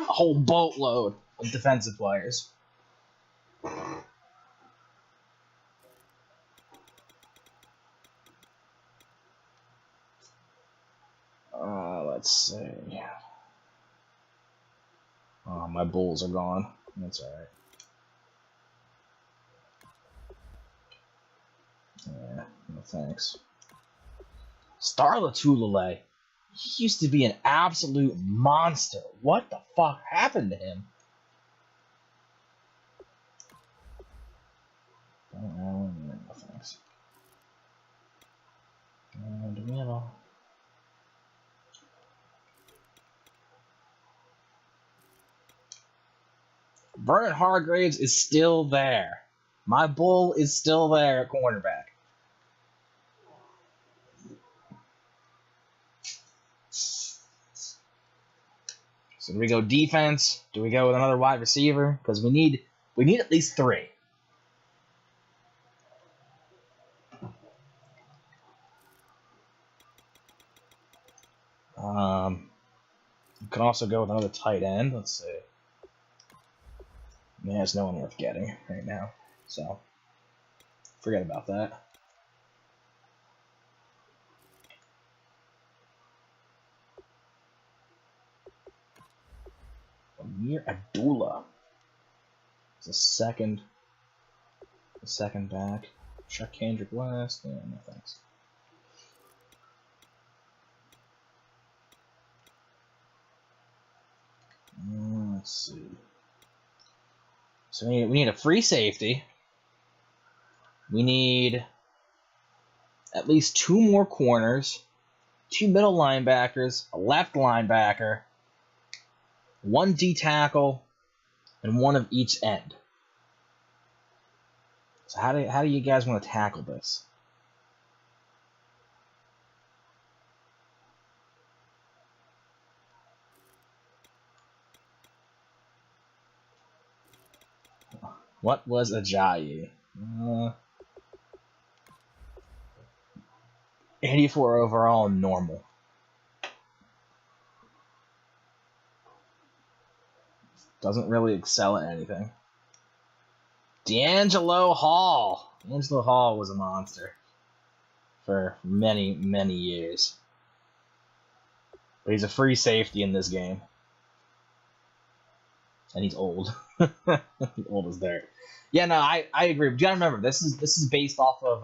whole boatload of defensive players. Let's see. Oh, my Bulls are gone. That's alright. Yeah, no thanks. Starla Tulele. He used to be an absolute monster. What the fuck happened to him? No thanks. Do we have a... Vernon Hargraves is still there. My bull is still there at cornerback. So do we go defense? Do we go with another wide receiver? Because we need at least 3. We can also go with another tight end. Let's see. Yeah, there's no one worth getting right now, so forget about that. Amir Abdullah is a second back. Chuck Kendrick West. Yeah, no thanks. Let's see. So we need a free safety. We need at least 2 more corners, 2 middle linebackers, a left linebacker, 1 D tackle, and 1 of each end. So how do you guys want to tackle this? What was Ajayi? 84 overall, normal. Doesn't really excel at anything. D'Angelo Hall. D'Angelo Hall was a monster for many, many years. But he's a free safety in this game. And he's old. He's old as dirt. Yeah, no, I agree. But you gotta remember, this is based off of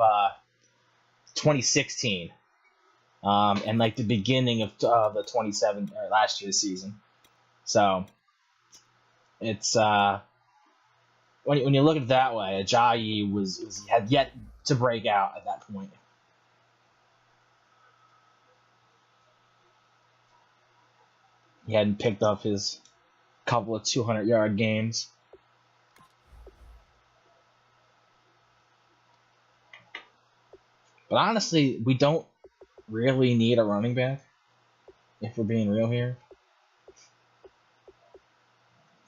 2016. And like the beginning of the 27 or last year's season. So it's when you look at it that way, Ajayi had yet to break out at that point. He hadn't picked up his couple of 200-yard games. But honestly, we don't really need a running back, if we're being real here.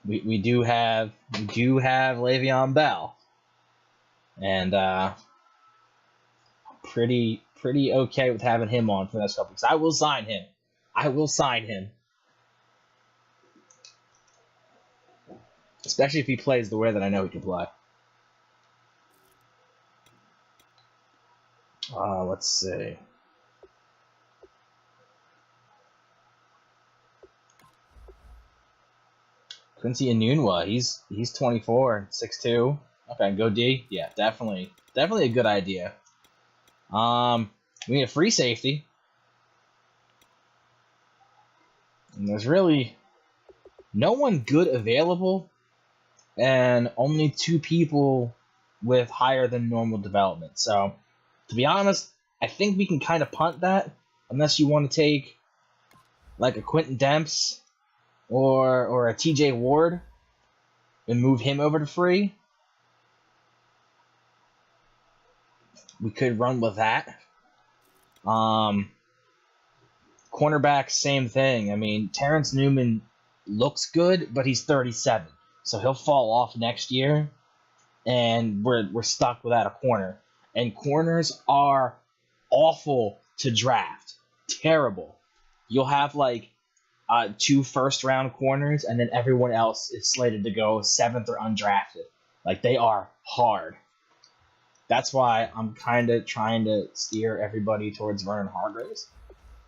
We do have Le'Veon Bell, and pretty okay with having him on for the next couple weeks. I will sign him. Especially if he plays the way that I know he can play. Let's see. Quincy Enunwa, he's 24, 6'2". Okay, go D. Yeah, definitely a good idea. We need a free safety. And there's really no one good available, and only 2 people with higher than normal development. So, to be honest, I think we can kind of punt that, unless you want to take like a Quentin Demps or a TJ Ward and move him over to free. We could run with that. Cornerback, same thing. I mean, Terrence Newman looks good, but he's 37, so he'll fall off next year, and we're stuck without a corner. And corners are awful to draft. Terrible. You'll have like 2 first-round corners, and then everyone else is slated to go 7th or undrafted. Like, they are hard. That's why I'm kind of trying to steer everybody towards Vernon Hargraves,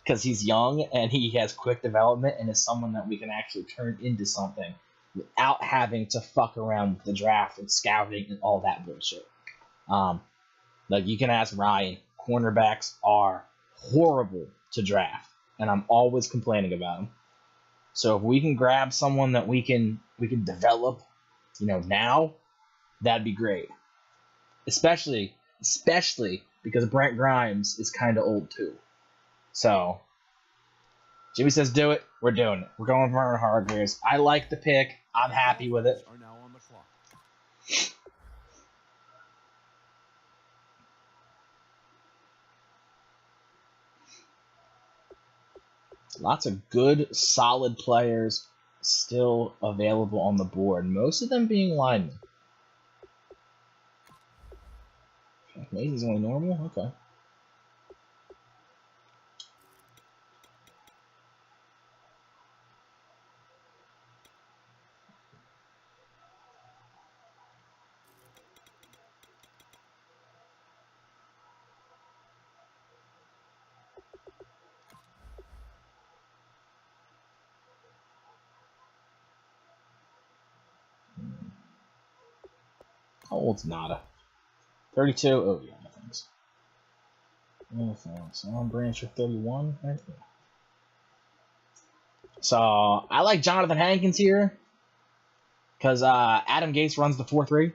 because he's young and he has quick development and is someone that we can actually turn into something without having to fuck around with the draft and scouting and all that bullshit. Like, you can ask Ryan, cornerbacks are horrible to draft, and I'm always complaining about him. So if we can grab someone that we can develop, now, that'd be great. Especially because Brent Grimes is kind of old too. So Jimmy says do it. We're doing it. We're going for our Hargreaves. I like the pick. I'm happy with it. Are now on the clock. Lots of good, solid players still available on the board. Most of them being linemen. Mason's only normal? Okay. How old's Nada? 32? Oh, yeah, thanks. No thanks. On branch for 31? Right? So, I like Jonathan Hankins here. Because Adam Gates runs the 4-3.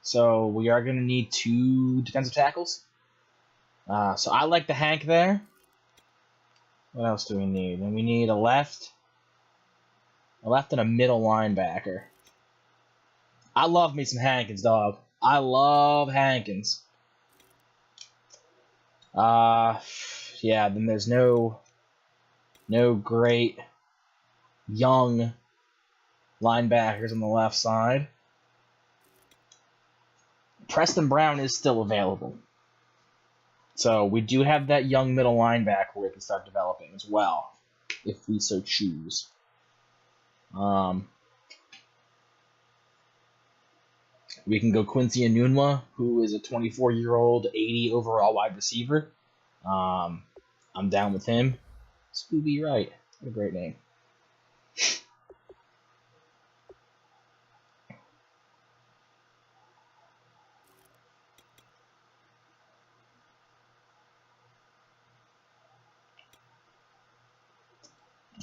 So, we are going to need 2 defensive tackles. So, I like the Hank there. What else do we need? And we need a left and a middle linebacker. I love me some Hankins, dog. I love Hankins. Yeah, then there's no great young linebackers on the left side. Preston Brown is still available. So we do have that young middle linebacker we can start developing as well, if we so choose. We can go Quincy Enunwa, who is a 24-year-old, 80 overall wide receiver. I'm down with him. Scooby Wright. What a great name.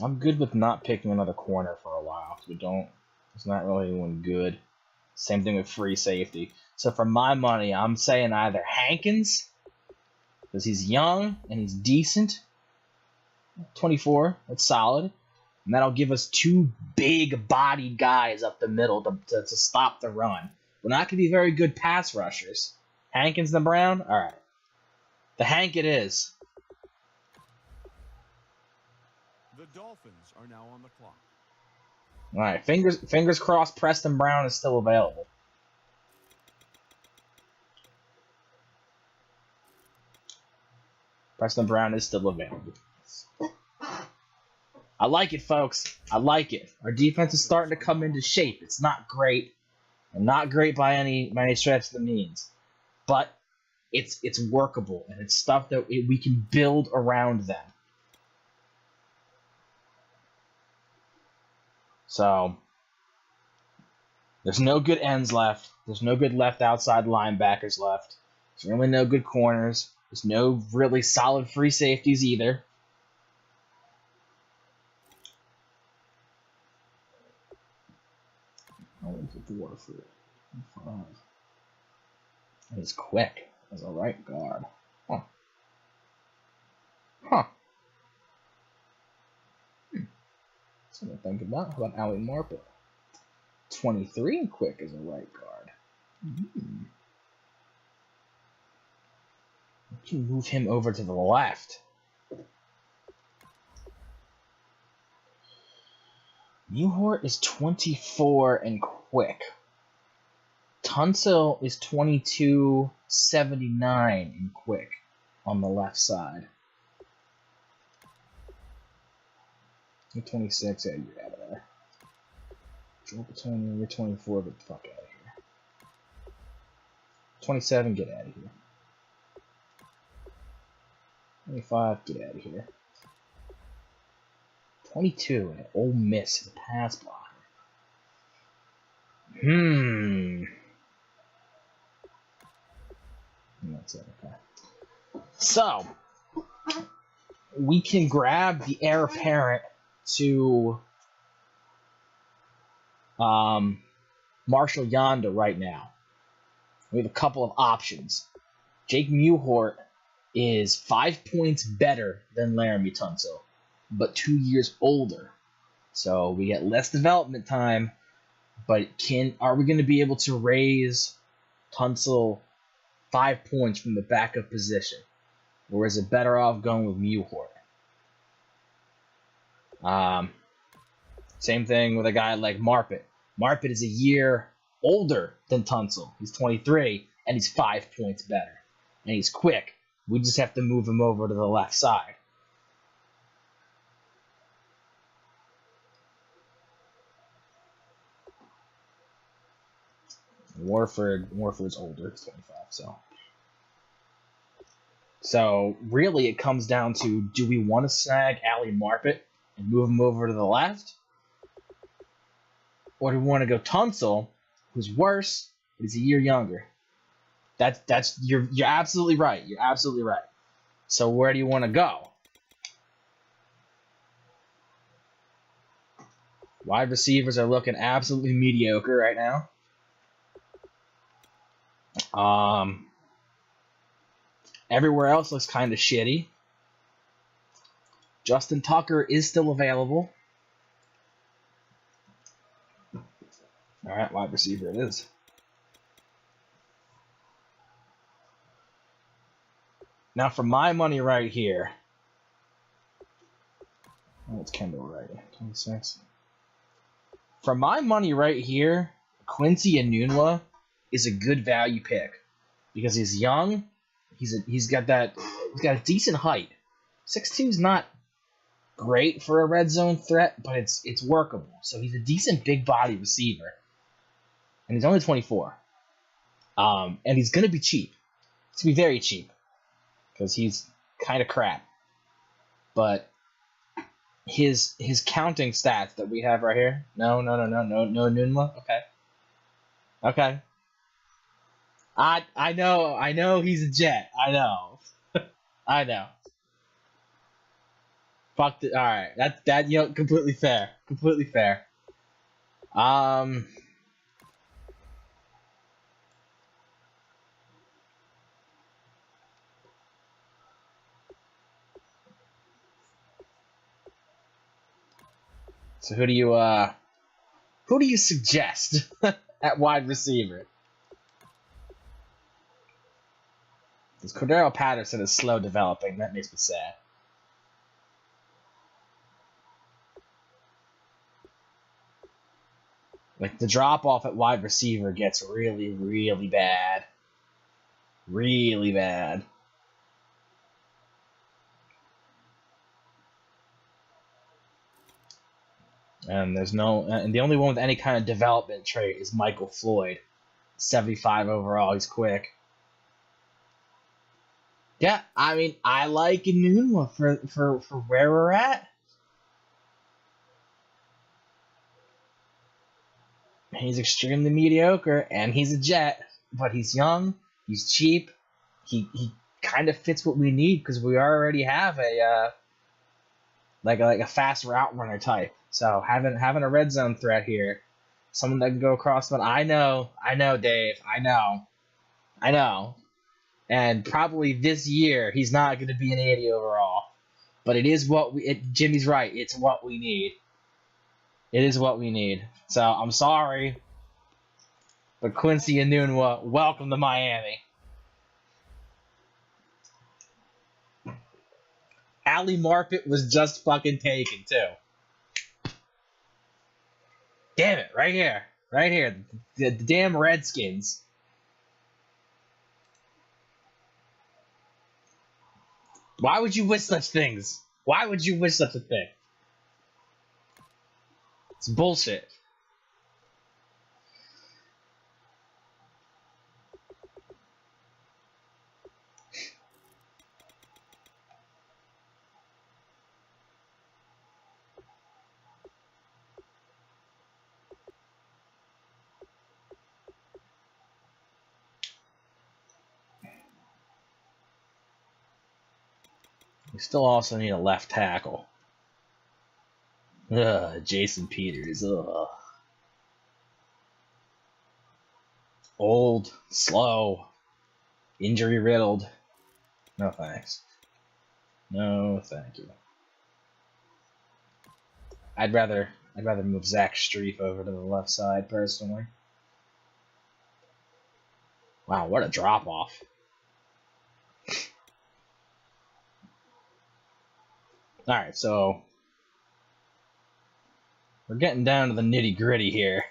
I'm good with not picking another corner for a while. It's not really anyone good. Same thing with free safety. So for my money, I'm saying either Hankins, because he's young and he's decent. 24, that's solid. And that'll give us 2 big-bodied guys up the middle to stop the run. We're not going to be very good pass rushers. Hankins and Brown? All right. The Hank it is. The Dolphins are now on the clock. All right, fingers crossed Preston Brown is still available. Preston Brown is still available. I like it, folks. I like it. Our defense is starting to come into shape. It's not great, and not great by any stretch of the means, but it's workable, and it's stuff that we can build around them. So, there's no good ends left. There's no good left outside linebackers left. There's really no good corners. There's no really solid free safeties either. I went to 4 for 5. He's quick as a right guard. Huh. Something to think about. How about Ali Marpet? 23 and quick as a right guard. We can move him over to the left. Newhart is 24 and quick. Tunsil is 22.79 and quick on the left side. You're 26, yeah, you're out of there. Joel Petonian, you're 24, get the fuck out of here. 27, get out of here. 25, get out of here. 22, and Ole Miss, the pass blocker. That's it, okay. So, we can grab the heir apparent to Marshall Yonda right now. We have a couple of options. Jake Muhort is 5 points better than Laramie Tunsil, but 2 years older. So we get less development time, but are we going to be able to raise Tunsil 5 points from the backup position? Or is it better off going with Muhort? Same thing with a guy like Marpet. Marpet is a year older than Tunsil. He's 23, and he's 5 points better. And he's quick. We just have to move him over to the left side. Warford's older, he's 25, so really it comes down to, do we want to snag Ali Marpet and move him over to the left? Or do we want to go Tunsil, who's worse, but he's a year younger? You're absolutely right. You're absolutely right. So where do you want to go? Wide receivers are looking absolutely mediocre right now. Everywhere else looks kind of shitty. Justin Tucker is still available. All right, wide receiver it is. Now, for my money right here. Oh, it's Kendall Wright, 26. For my money right here, Quincy Enunwa is a good value pick because he's young. He's got a decent height. 6'2" is not great for a red zone threat, but it's workable. So he's a decent big body receiver, and he's only 24. And he's gonna be cheap. It's gonna be very cheap because he's kind of crap. But his counting stats that we have right here. No, Nunwa. Okay. I know he's a Jet. I know. I know. Fuck it. All right. That completely fair. Completely fair. So who do you suggest at wide receiver? Because Cordero Patterson is slow developing. That makes me sad. Like, the drop-off at wide receiver gets really, really bad. Really bad. And the only one with any kind of development trait is Michael Floyd. 75 overall, he's quick. Yeah, I mean, I like Enunwa for where we're at. He's extremely mediocre, and he's a Jet, but he's young, he's cheap, he kind of fits what we need because we already have a fast route runner type. So having a red zone threat here, someone that can go across. But I know, Dave, I know. And probably this year, he's not going to be an 80 overall. But it is Jimmy's right. It's what we need. It is what we need. So, I'm sorry. But Quincy Enunwa, welcome to Miami. Ali Marpet was just fucking taken, too. Damn it, right here. Right here. The damn Redskins. Why would you wish such things? Why would you wish such a thing? It's bullshit. We still also need a left tackle. Ugh, Jason Peters. Ugh. Old, slow, injury riddled. No thanks. No, thank you. I'd rather move Zach Streif over to the left side personally. Wow, what a drop off. Alright, so we're getting down to the nitty gritty here.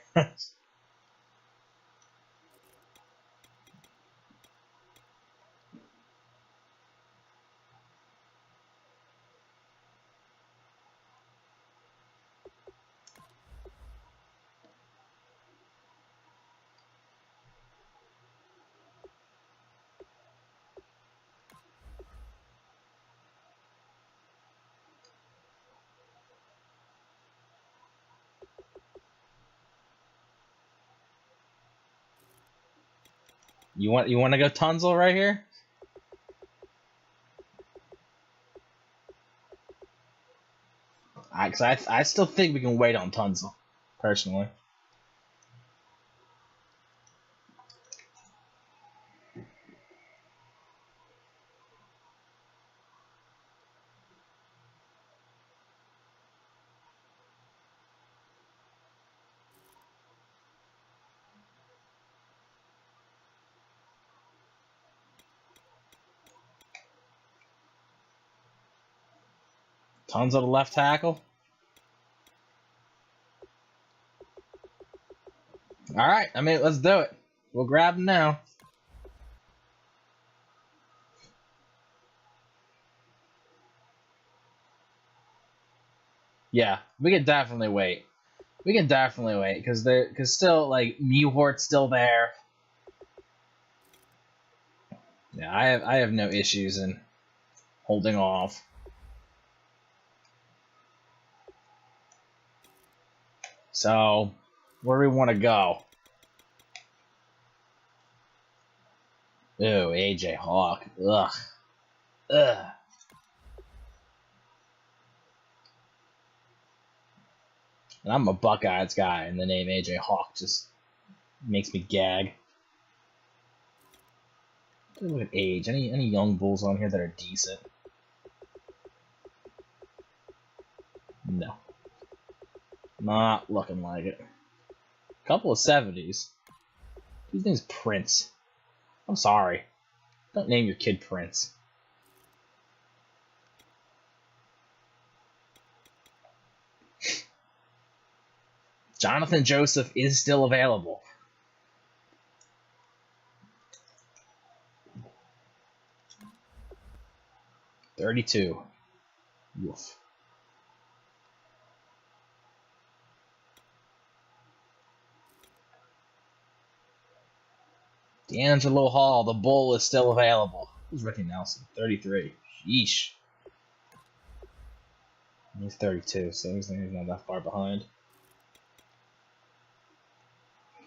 You want to go Tunzel right here? I still think we can wait on Tunzel, personally. Tunzel the left tackle. All right, I mean, let's do it. We'll grab him now. Yeah, we can definitely wait. We can definitely wait because still like Mewhort's still there. Yeah, I have no issues in holding off. So, where do we want to go? Ooh, AJ Hawk. Ugh. Ugh. And I'm a Buckeyes guy, and the name AJ Hawk just makes me gag. Look at age. Any young bulls on here that are decent? No. Not looking like it. Couple of 70s. His name's Prince. I'm sorry. Don't name your kid Prince. Jonathan Joseph is still available. $32. Woof. D'Angelo Hall, the bull is still available. Who's Ricky Nelson? 33. Yeesh. He's 32, so he's not that far behind.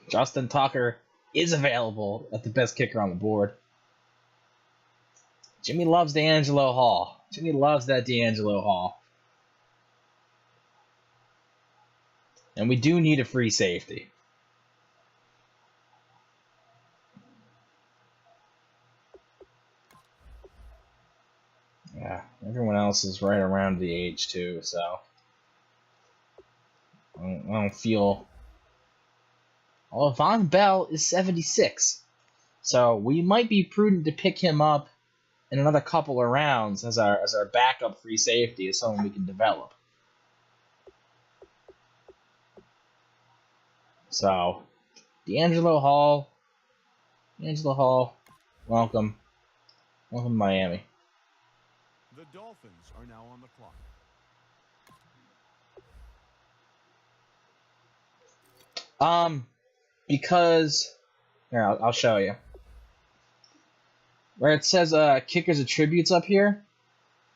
Justin Tucker is available at the best kicker on the board. Jimmy loves D'Angelo Hall. Jimmy loves that D'Angelo Hall. And we do need a free safety. Yeah, everyone else is right around the age too, so I don't feel. Oh, Von Bell is 76, so we might be prudent to pick him up in another couple of rounds as our backup free safety, as someone we can develop. So, D'Angelo Hall, welcome to Miami. The Dolphins are now on the clock. Because here I'll show you. Where it says kicker's attributes up here,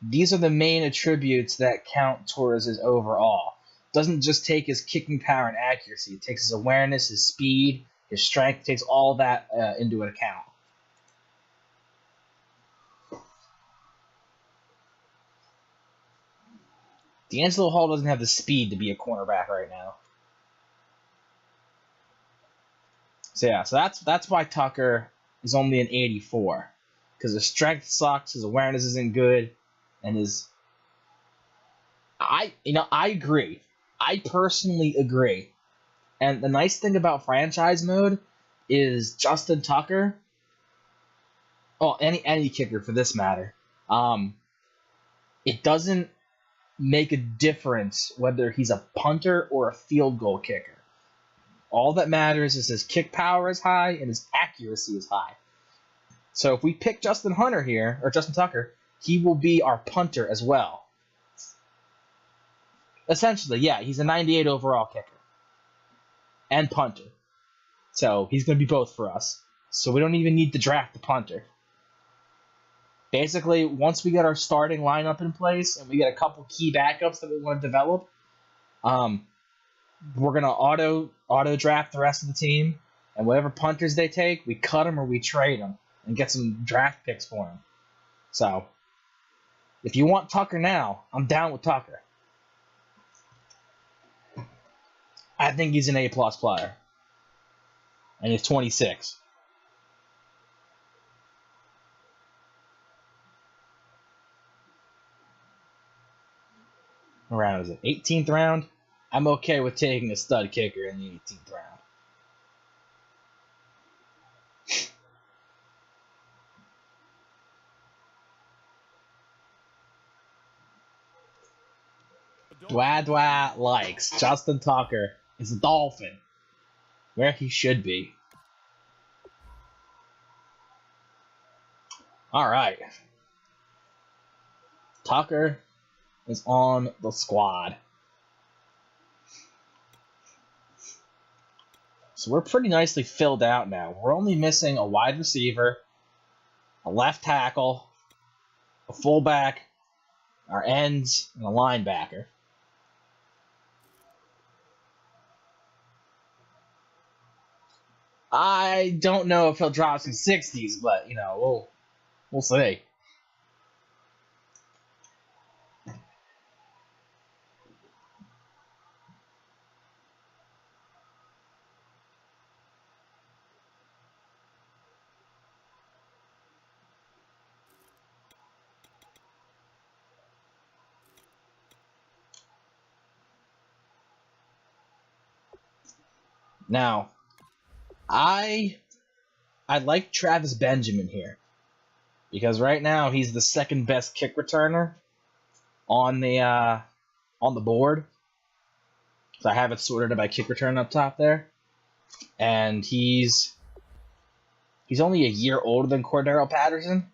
these are the main attributes that count towards his overall. Doesn't just take his kicking power and accuracy. It takes his awareness, his speed, his strength. It takes all that into account. D'Angelo Hall doesn't have the speed to be a cornerback right now. So yeah, so that's why Tucker is only an 84. Because his strength sucks, his awareness isn't good, and I agree. I personally agree. And the nice thing about franchise mode is Justin Tucker, any kicker for this matter, it doesn't make a difference whether he's a punter or a field goal kicker. All that matters is his kick power is high and his accuracy is high. So if we pick Justin Tucker, he will be our punter as well. Essentially, yeah, he's a 98 overall kicker and punter. So he's going to be both for us. So we don't even need to draft the punter. Basically, once we get our starting lineup in place and we get a couple key backups that we want to develop, we're going to auto draft the rest of the team, and whatever punters they take, we cut them or we trade them and get some draft picks for them. So, if you want Tucker now, I'm down with Tucker. I think he's an A-plus player. And he's 26. What round is it? 18th round? I'm okay with taking a stud kicker in the 18th round. Dwa likes Justin Tucker is a Dolphin, where he should be. All right, Tucker is on the squad, so we're pretty nicely filled out now. We're only missing a wide receiver, a left tackle, a fullback, our ends, and a linebacker. I don't know if he'll drop some 60s, but we'll see. Now, I like Travis Benjamin here because right now he's the second best kick returner on the board. So I have it sorted by kick return up top there, and he's only a year older than Cordero Patterson,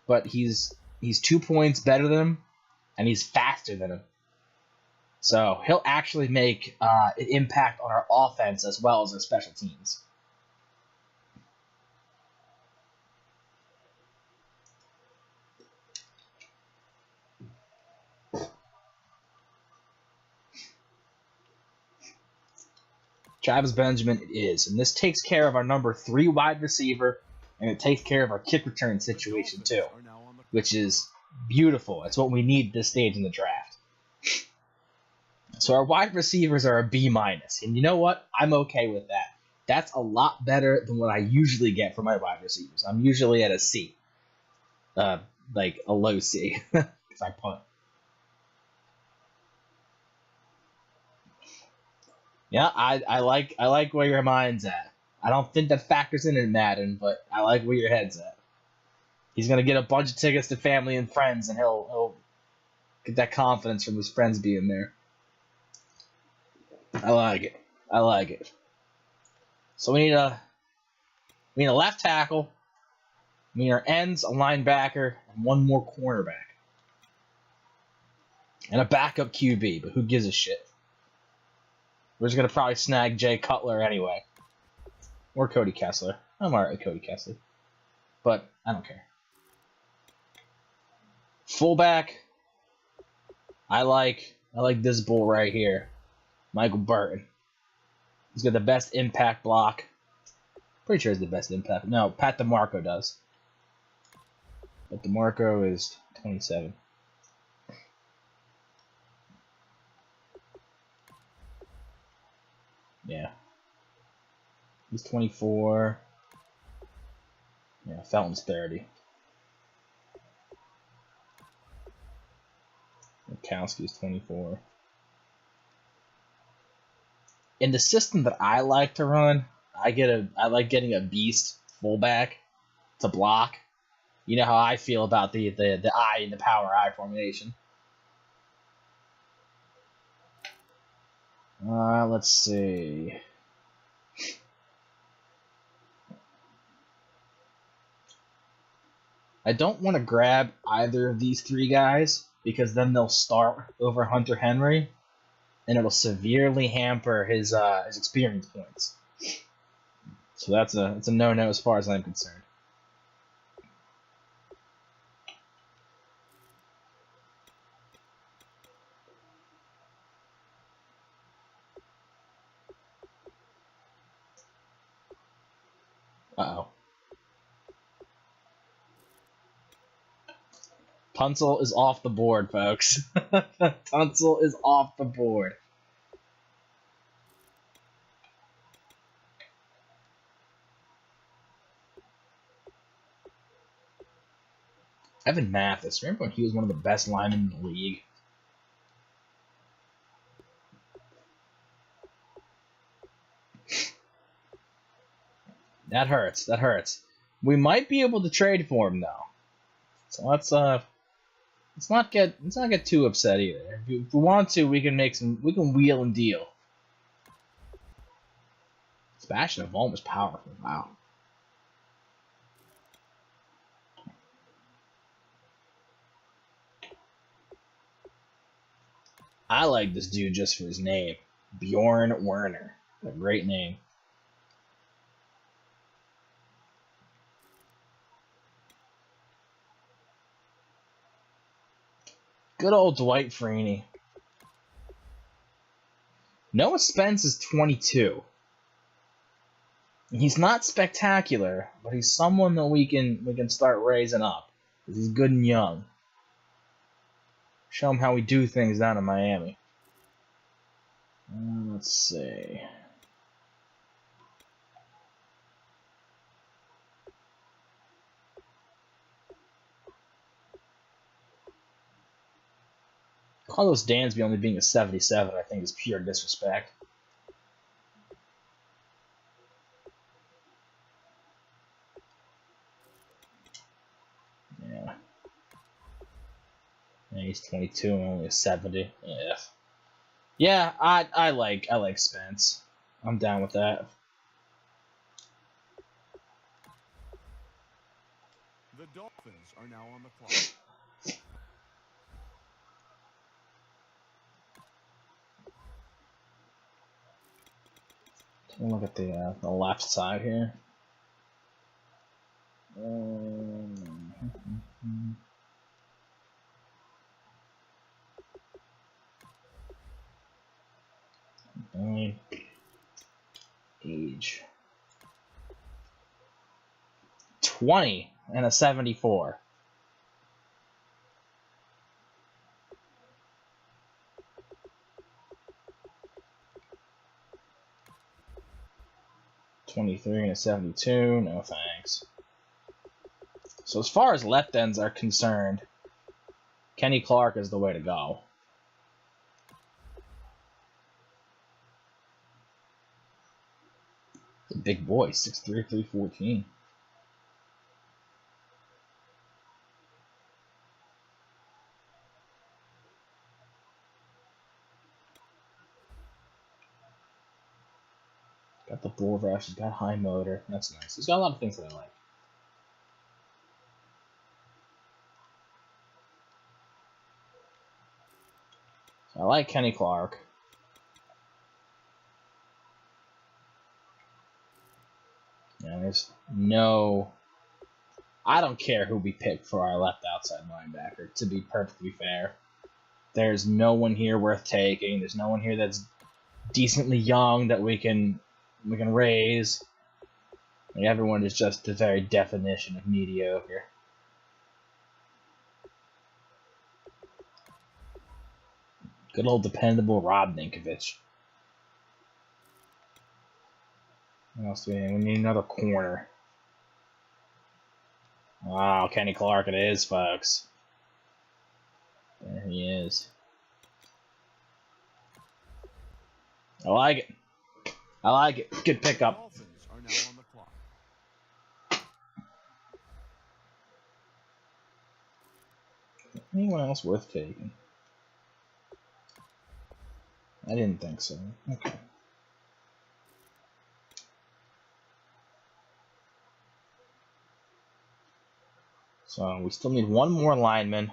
but he's 2 points better than him, and he's faster than him. So he'll actually make an impact on our offense as well as our special teams. Travis Benjamin it is, and this takes care of our number 3 wide receiver, and it takes care of our kick return situation too, which is beautiful. It's what we need at this stage in the draft. So our wide receivers are a B-, and you know what? I'm okay with that. That's a lot better than what I usually get for my wide receivers. I'm usually at a C, like a low C, if I punt. Yeah, I like where your mind's at. I don't think that factors in Madden, but I like where your head's at. He's gonna get a bunch of tickets to family and friends, and he'll get that confidence from his friends being there. I like it. So we need a left tackle. We need our ends, a linebacker, and one more cornerback, and a backup QB. But who gives a shit? We're just going to probably snag Jay Cutler anyway. Or Cody Kessler. I'm alright with Cody Kessler. But I don't care. Fullback. I like this bull right here. Michael Burton. He's got the best impact block. Pretty sure he's the best impact. No, Pat DeMarco does. But DeMarco is 27. He's 24. Yeah, Felton's 30. Mikowski's 24. In the system that I like to run, I like getting a beast fullback to block. You know how I feel about the I and the power I formation. Let's see. I don't want to grab either of these three guys because then they'll start over Hunter Henry, and it'll severely hamper his experience points. So that's a no-no as far as I'm concerned. Uh-oh. Tunsil is off the board, folks. Tunsil is off the board. Evan Mathis. Remember when he was one of the best linemen in the league? That hurts. That hurts. We might be able to trade for him though. So let's not get too upset either. If we want to, we can wheel and deal. Sebastian Avon was powerful. Wow. I like this dude just for his name. Bjorn Werner. A great name. Good old Dwight Freeney. Noah Spence is 22. He's not spectacular, but he's someone that we can start raising up. He's good and young. Show him how we do things down in Miami. Let's see. Carlos Dansby only being a 77, I think, is pure disrespect. Yeah. Yeah, he's 22 and only a 70. Yeah. Yeah, I like Spence. I'm down with that. The Dolphins are now on the clock. Take a look at the left side here. Age 20 and a 74. $23 and a 72. No thanks. So as far as left ends are concerned, Kenny Clark is the way to go. The big boy, 6'3", 314. Got the bull rush, he's got high motor. That's nice. He's got a lot of things that I like. So I like Kenny Clark. Yeah, there's no... I don't care who we pick for our left outside linebacker, to be perfectly fair. There's no one here worth taking. There's no one here that's decently young that we can raise. Like, everyone is just the very definition of mediocre. Good old dependable Rob Ninkovich. What else do we need? We need another corner. Wow, Kenny Clark it is, folks. There he is. I like it. I like it. Good pickup. Dolphins are now on the clock. Anyone else worth taking? I didn't think so. Okay. So we still need one more lineman.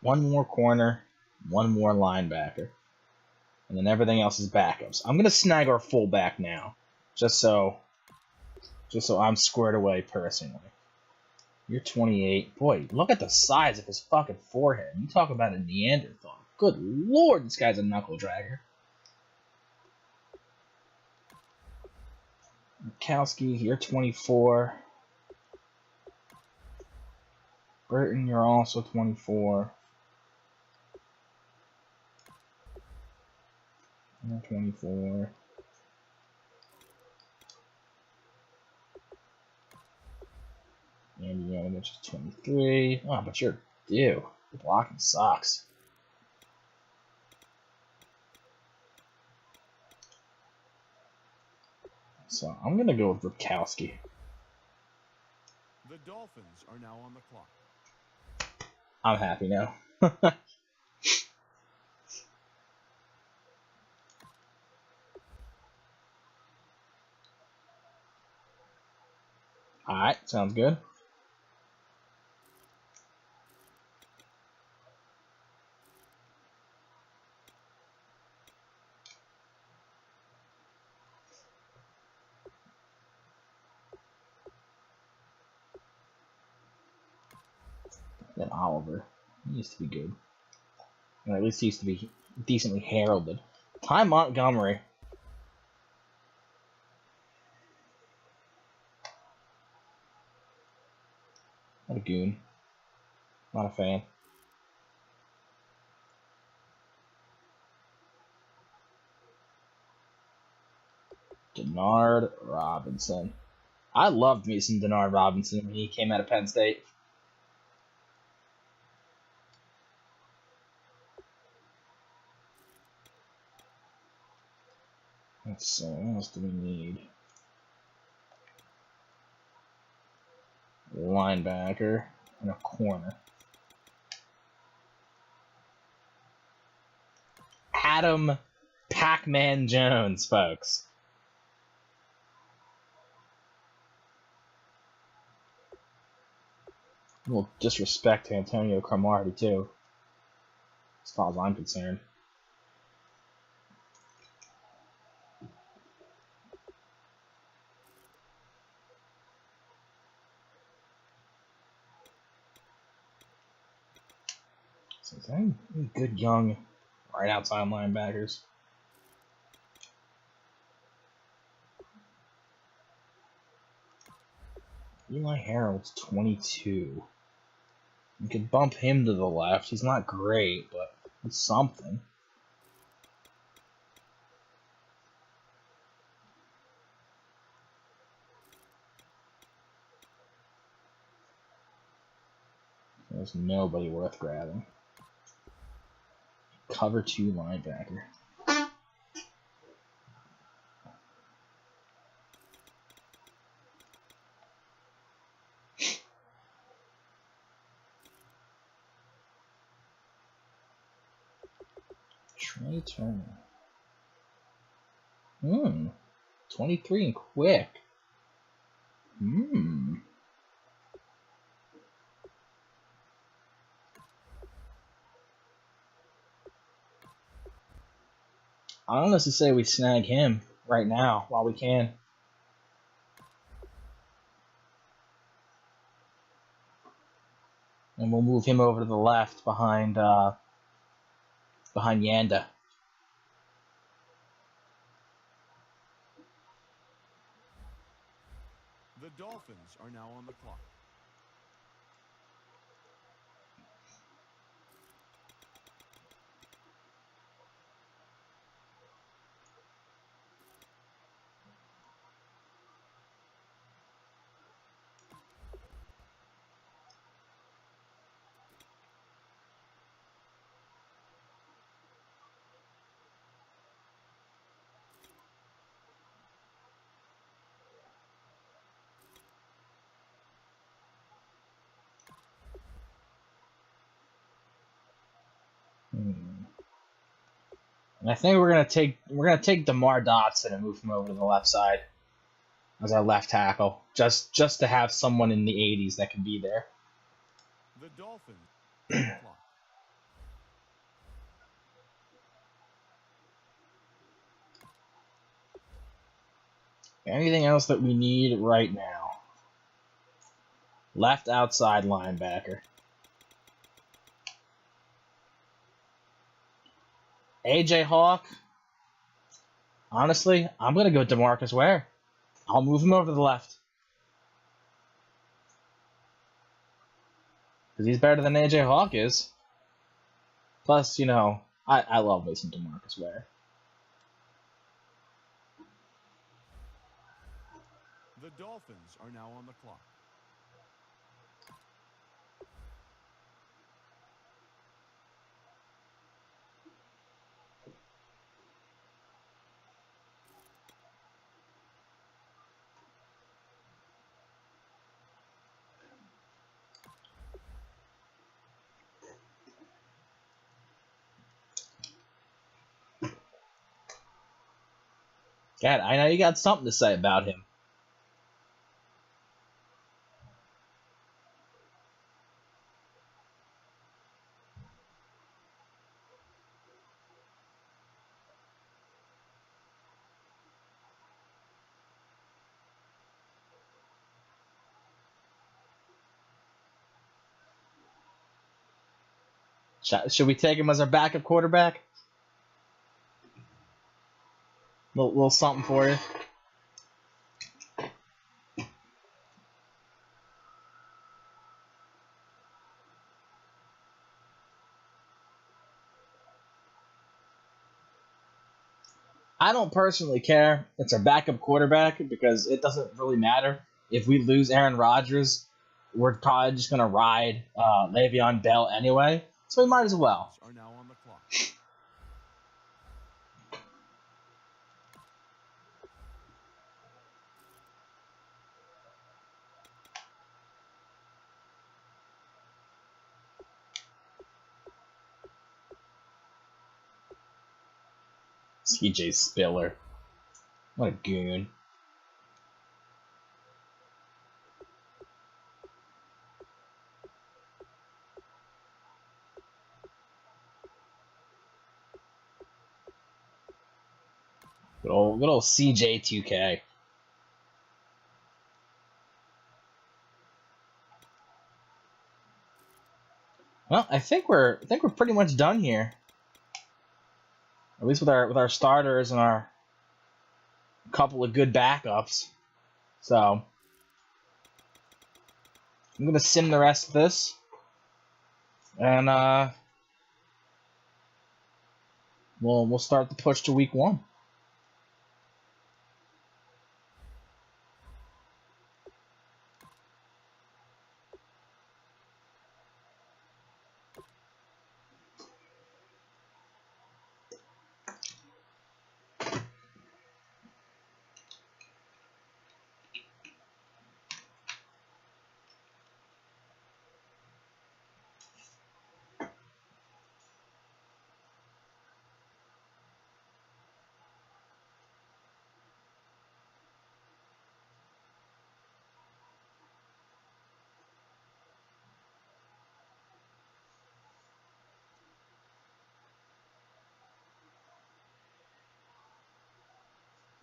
One more corner. One more linebacker. And then everything else is backups. I'm going to snag our fullback now. Just so I'm squared away personally. You're 28. Boy, look at the size of his fucking forehead. You talk about a Neanderthal. Good lord, this guy's a knuckle dragger. Mikowski, you're 24. Burton, you're also 24. You're 24. And Yanovich is 23. Oh, but you're due. Your blocking sucks. So I'm gonna go with Ripkowski. The Dolphins are now on the clock. I'm happy now. Alright, sounds good. Then Oliver. He used to be good. Or at least he used to be decently heralded. Ty Montgomery. What a goon. Not a fan. Denard Robinson. I loved me some Denard Robinson when he came out of Penn State. Let's see, what else do we need? Linebacker and a corner. Adam Pac-Man Jones, folks. A little disrespect to Antonio Cromartie, too, as far as I'm concerned. So is there any good young right outside linebackers? Eli Harold's 22. You could bump him to the left. He's not great, but he's something. There's nobody worth grabbing. Cover 2 linebacker. Trey Turner. 23 and quick. I don't honestly say we snag him right now while we can. And we'll move him over to the left behind Yanda. The Dolphins are now on the clock. And I think we're gonna take DeMar Dotson and move him over to the left side as our left tackle, just to have someone in the 80s that can be there. The Dolphins on the clock. Anything else that we need right now? Left outside linebacker. AJ Hawk. Honestly, I'm going to go DeMarcus Ware. I'll move him over to the left. Because he's better than AJ Hawk is. Plus, you know, I love me some DeMarcus Ware. The Dolphins are now on the clock. God, I know you got something to say about him. Should we take him as our backup quarterback? Little something for you. I don't personally care. It's our backup quarterback because it doesn't really matter. If we lose Aaron Rodgers, we're probably just going to ride Le'Veon Bell anyway. So we might as well. Are now on the clock. CJ Spiller. What a goon. Good old CJ2K. Well, I think we're pretty much done here. At least with our starters and our couple of good backups. So I'm gonna sim the rest of this, and we'll start the push to week 1.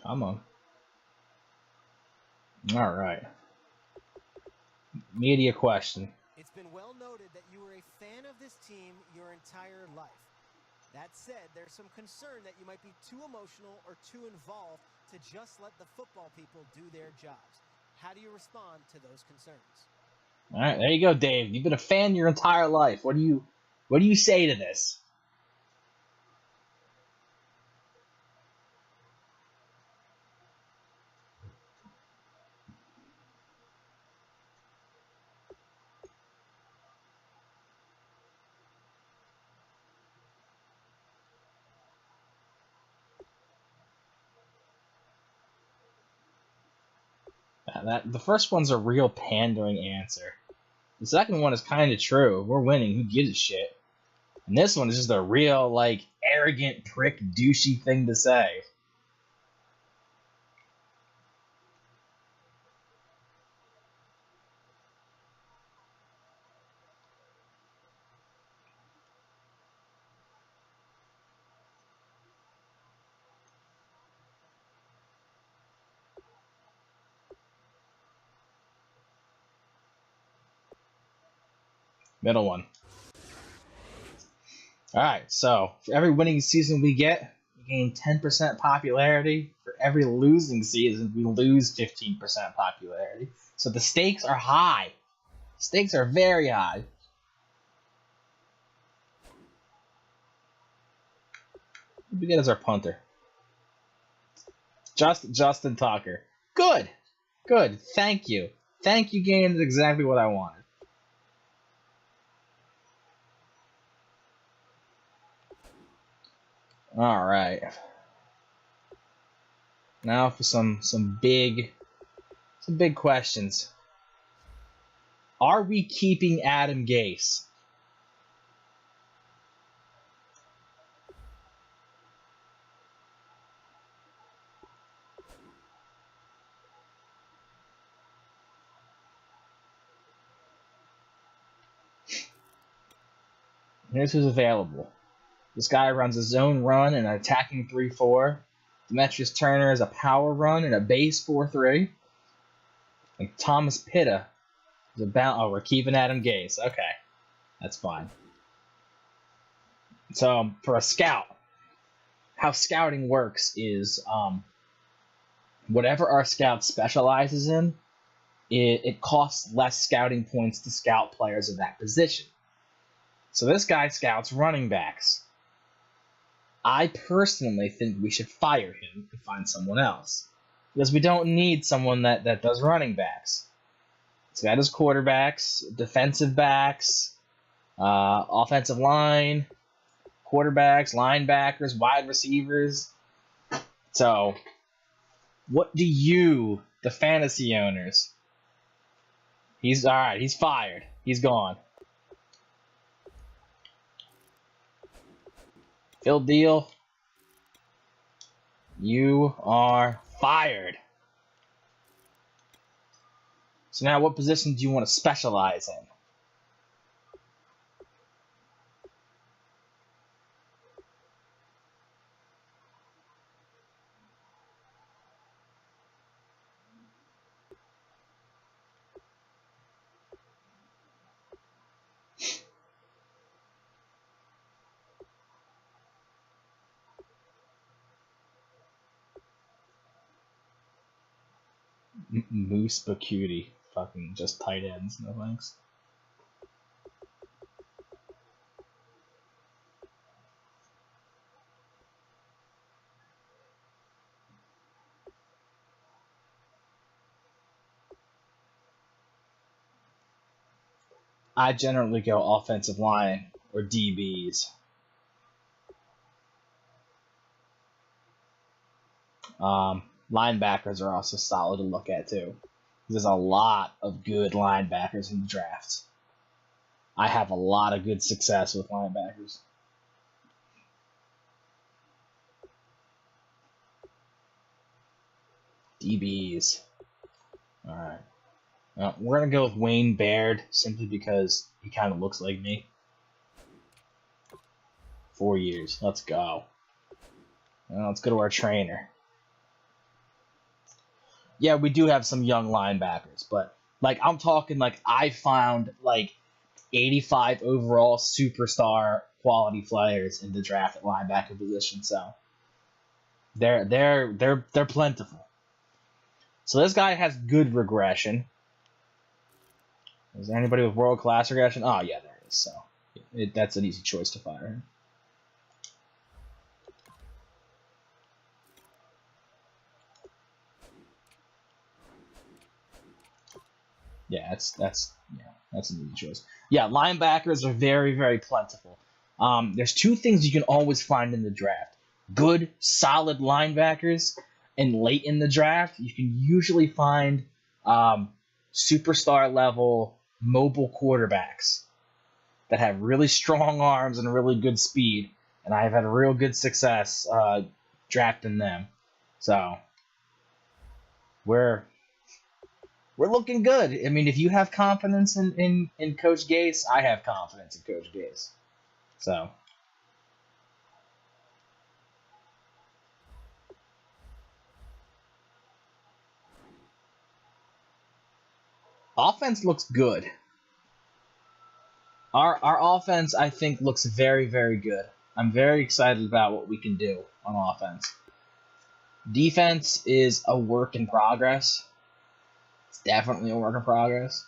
Come on. All right. Media question. It's been well noted that you were a fan of this team your entire life. That said, there's some concern that you might be too emotional or too involved to just let the football people do their jobs. How do you respond to those concerns? All right, there you go, Dave. You've been a fan your entire life. What do you say to this? The first one's a real pandering answer. The second one is kind of true. We're winning. Who gives a shit? And this one is just a real, like, arrogant, prick, douchey thing to say. Middle one. Alright, so for every winning season we get, we gain 10% popularity. For every losing season, we lose 15% popularity. So the stakes are high. Stakes are very high. Who do we get as our punter? Justin Tucker. Good. Good. Thank you. Thank you, game is exactly what I wanted. All right. Now for some big questions. Are we keeping Adam Gase? Here's who's available. This guy runs a zone run and an attacking 3-4. Demetrius Turner is a power run and a base 4-3. And Thomas Pitta is about. Oh, we're keeping Adam Gase. Okay, that's fine. So for a scout, how scouting works is whatever our scout specializes in, it costs less scouting points to scout players of that position. So this guy scouts running backs. I personally think we should fire him and find someone else. Because we don't need someone that does running backs. This guy does quarterbacks, defensive backs, offensive line, quarterbacks, linebackers, wide receivers. So, what do you, the fantasy owners? He's alright, he's fired. He's gone. Phil Deal, you are fired. So now what position do you want to specialize in? Moose Bacuti. Fucking just tight ends, no thanks. I generally go offensive line or DBs. Linebackers are also solid to look at too. There's a lot of good linebackers in the draft. I have a lot of good success with linebackers. DBs. Alright. Well, we're going to go with Wayne Baird simply because he kind of looks like me. 4 years. Let's go. Well, let's go to our trainer. Yeah, we do have some young linebackers, but like I'm talking like I found like 85 overall superstar quality players in the draft at linebacker position, so they're plentiful. So this guy has good regression. Is there anybody with world class regression? Oh yeah, there is. So that's an easy choice to fire. Yeah, that's an easy choice. Yeah, linebackers are very, very plentiful. There's two things you can always find in the draft: good, solid linebackers, and late in the draft, you can usually find superstar level mobile quarterbacks. that have really strong arms and really good speed, and I've had real good success drafting them. So we're looking good. I mean, if you have confidence in Coach Gase, I have confidence in Coach Gase. So offense looks good. Our offense, I think, looks very, very good. I'm very excited about what we can do on offense. Defense is a work in progress. It's definitely a work in progress.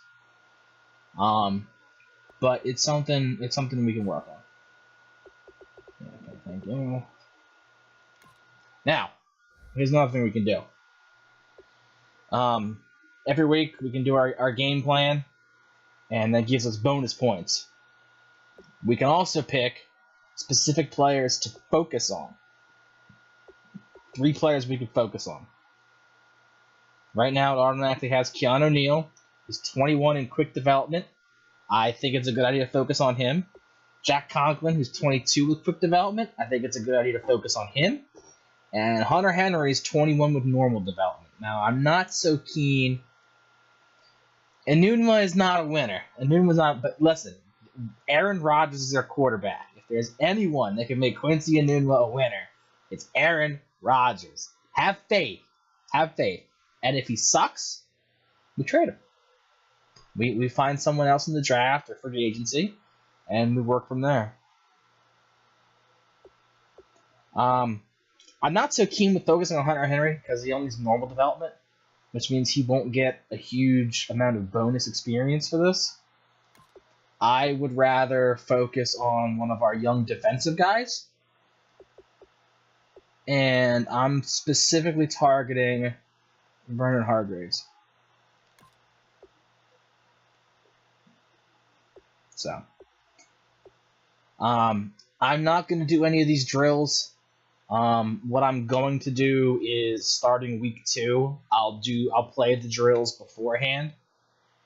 But it's something we can work on. Okay, thank you. Now, here's another thing we can do. Every week we can do our game plan, and that gives us bonus points. We can also pick specific players to focus on. 3 players we can focus on. Right now, it automatically has Keanu Neal. He's 21 in quick development. I think it's a good idea to focus on him. Jack Conklin, who's 22 with quick development. I think it's a good idea to focus on him. And Hunter Henry is 21 with normal development. Now, I'm not so keen. Enunwa is not a winner. Enunwa's not, but listen, Aaron Rodgers is our quarterback. If there's anyone that can make Quincy Enunwa a winner, it's Aaron Rodgers. Have faith. Have faith. And if he sucks, we trade him. We find someone else in the draft or free agency, and we work from there. I'm not so keen with focusing on Hunter Henry because he only has normal development, which means he won't get a huge amount of bonus experience for this. I would rather focus on one of our young defensive guys. And I'm specifically targeting Vernon Hargreaves. So, I'm not going to do any of these drills. What I'm going to do is starting week 2, I'll play the drills beforehand,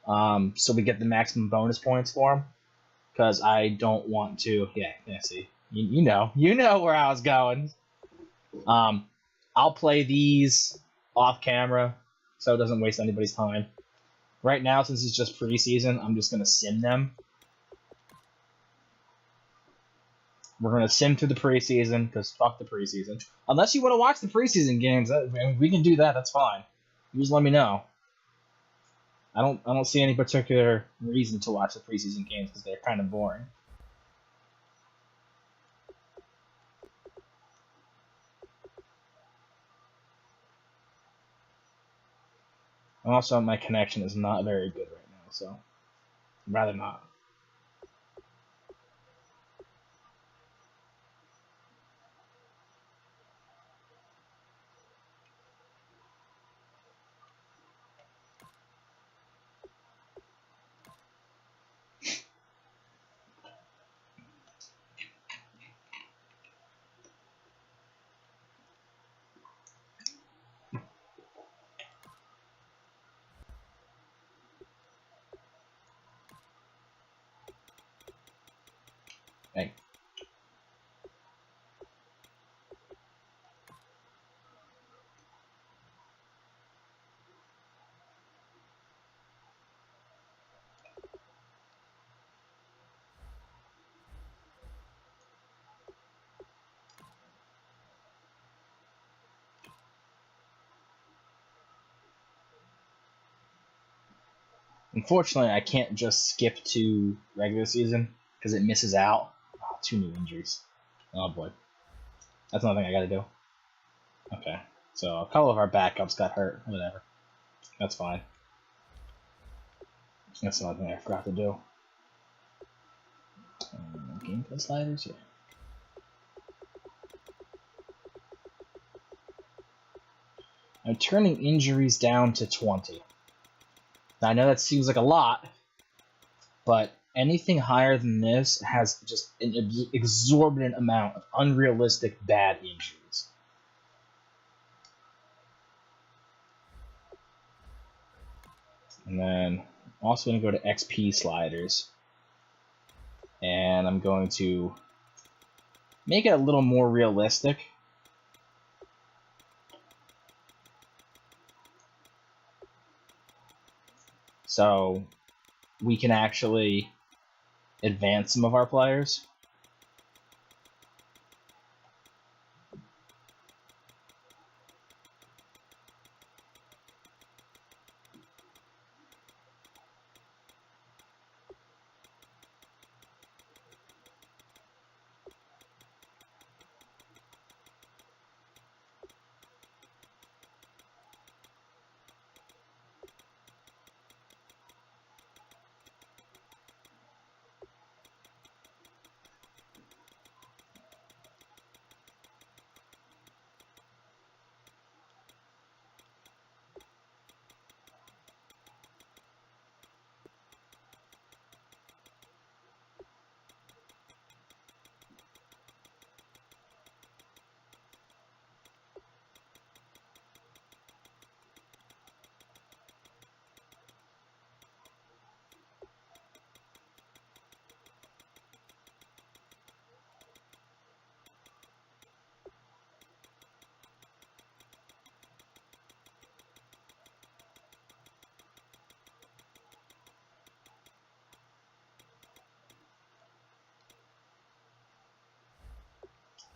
so we get the maximum bonus points for them. Because I don't want to. Yeah. See, you know where I was going. I'll play these off camera, so it doesn't waste anybody's time. Right now, since it's just preseason, I'm just gonna sim them. We're going to sim through the preseason, because fuck the preseason. Unless you want to watch the preseason games, we can do that, that's fine. You just let me know. I don't see any particular reason to watch the preseason games, because they're kind of boring. And also, my connection is not very good right now, so I'd rather not. Hey. Unfortunately, I can't just skip to regular season because it misses out. Oh, 2 new injuries. Oh boy. That's another thing I gotta do. Okay. So a couple of our backups got hurt. Whatever. That's fine. That's another thing I forgot to do. Gameplay sliders? Yeah. I'm turning injuries down to 20. Now, I know that seems like a lot, but anything higher than this has just an exorbitant amount of unrealistic bad injuries. And then I'm also going to go to XP sliders. And and I'm going to make it a little more realistic. So we can actually advance some of our players.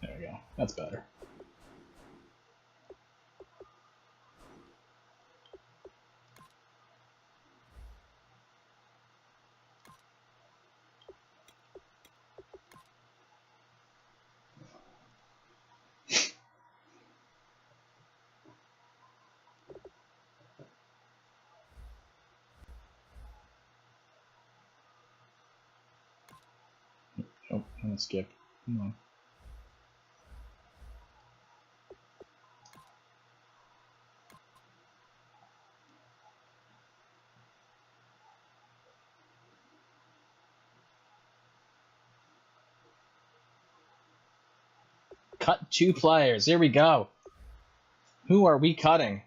There we go. That's better. Oh, I'm gonna skip. Come on. Cut 2 players. Here we go. Who are we cutting?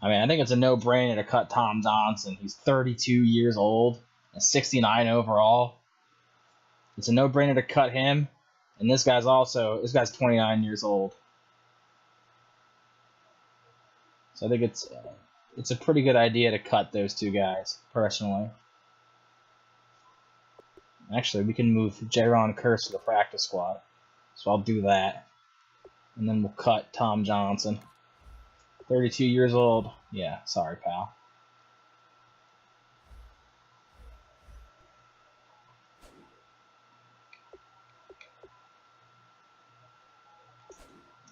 I mean, I think it's a no-brainer to cut Tom Johnson. He's 32 years old and 69 overall. It's a no-brainer to cut him. And this guy's 29 years old. So I think it's a pretty good idea to cut those 2 guys, personally. Actually, we can move Jaron Curse to the practice squad. So I'll do that. And then we'll cut Tom Johnson. 32 years old. Yeah, sorry, pal.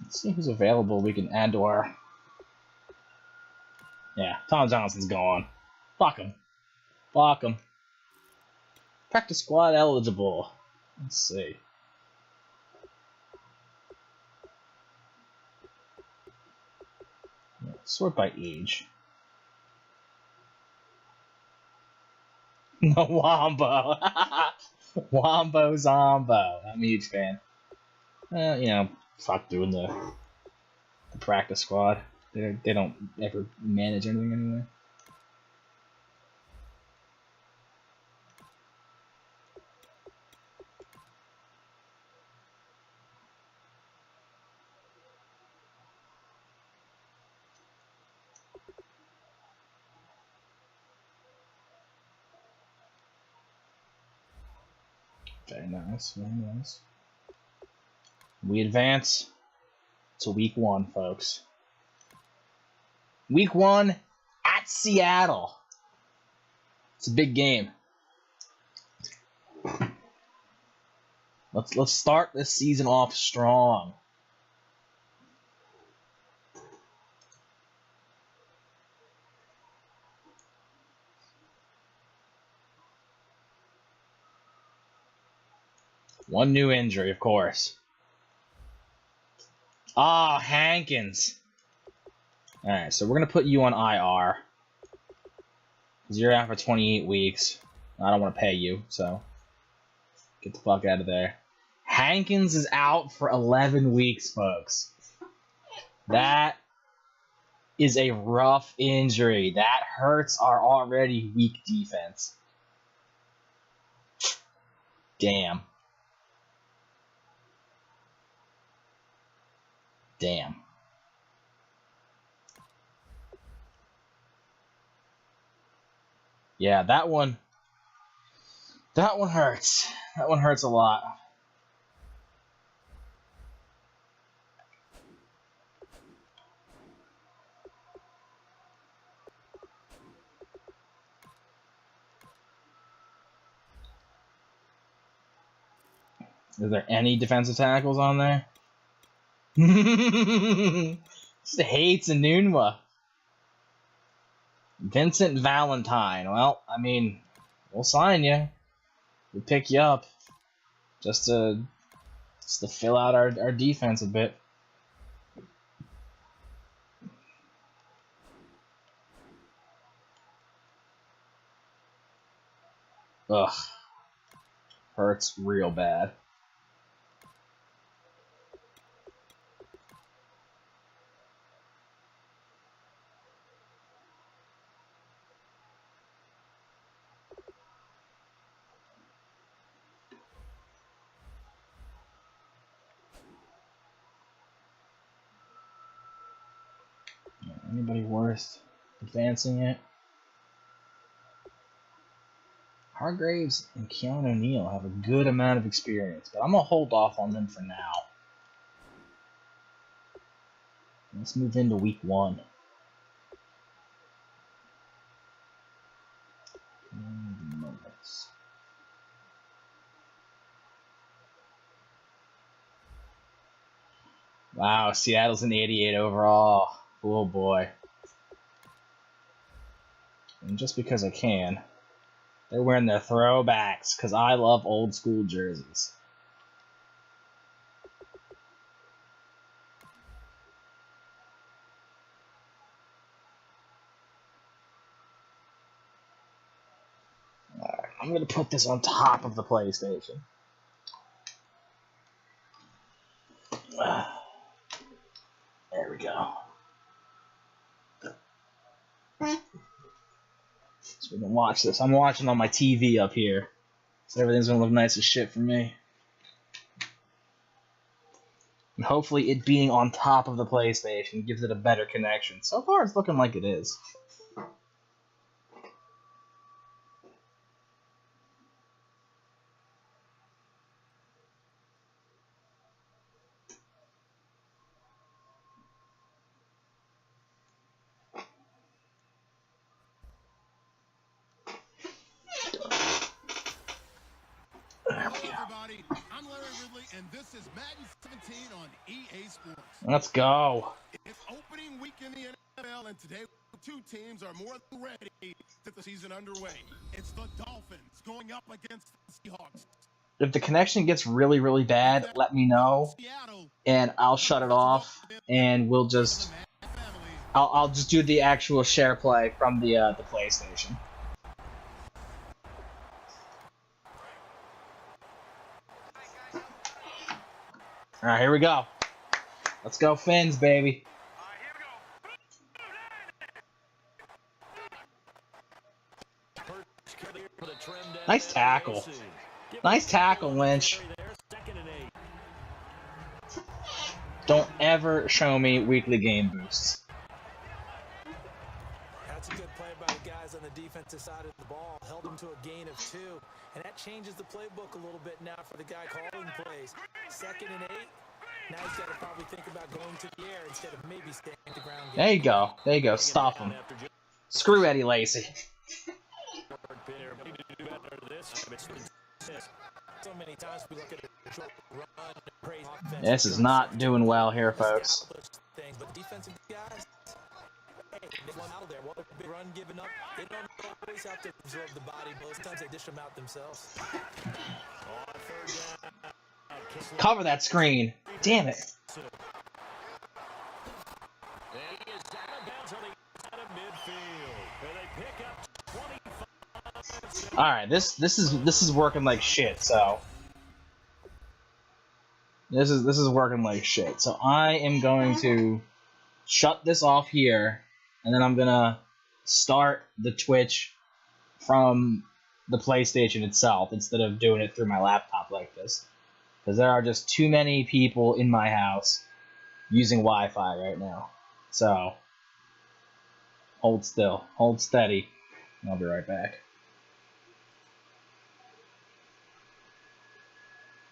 Let's see who's available we can add to our... Yeah, Tom Johnson's gone. Fuck him. Fuck him. Practice squad eligible. Let's see. Sort by age. No, Wombo. Wombo Zombo. I'm a huge fan. You know, fuck doing the practice squad. They don't ever manage anything anyway. Very nice, very nice. We advance to week 1, folks. Week 1 at Seattle. It's a big game. Let's start this season off strong. One new injury, of course. Ah, Hankins. Alright, so we're going to put you on IR. Because you're out for 28 weeks. I don't want to pay you, so get the fuck out of there. Hankins is out for 11 weeks, folks. That is a rough injury. That hurts our already weak defense. Damn. Damn. Yeah, that one hurts. That one hurts a lot. Is there any defensive tackles on there? Just hates Enunwa. Vincent Valentine. Well, I mean, we'll sign you. We'll pick you up. Just to fill out our defense a bit. Ugh. Hurts real bad. Anybody worth advancing it? Hargraves and Keanu O'Neal have a good amount of experience, but I'm going to hold off on them for now. Let's move into week 1. Wow, Seattle's an 88 overall. Oh boy. And just because I can. They're wearing their throwbacks because I love old school jerseys. Alright, I'm going to put this on top of the PlayStation. There we go. So we can watch this. I'm watching on my TV up here. So everything's going to look nice as shit for me. And hopefully it being on top of the PlayStation gives it a better connection. So far it's looking like it is. And this is Madden 17 on EA Sports. Let's go. It's opening week in the NFL, and today two teams are more than ready to get the season underway. It's the Dolphins going up against the Seahawks. If the connection gets really, really bad, let me know, and I'll shut it off, and we'll just, I'll just do the actual share play from the PlayStation. All right, here we go. Let's go, Fins, baby. Nice tackle. Nice tackle, Lynch. Don't ever show me weekly game boosts. That's a good play by the guys on the defensive side of the ball. Held them to a gain of 2. And that changes the playbook a little bit now for the guy calling plays. 2nd and 8. Now he's got to probably think about going to the air instead of maybe staying at the ground. There you go. There you go. Stop him. Screw Eddie Lacy. This is not doing well here, folks. But defensive guys, one out there, what a big run given up. They don't always have to absorb the body, but sometimes they dish them out themselves. Cover that screen. Damn it. All right, this is working like shit. So This is working like shit. So I am going to shut this off here, and then I'm gonna start the Twitch from the PlayStation itself instead of doing it through my laptop like this, because there are just too many people in my house using Wi-Fi right now. So hold still, hold steady, and I'll be right back.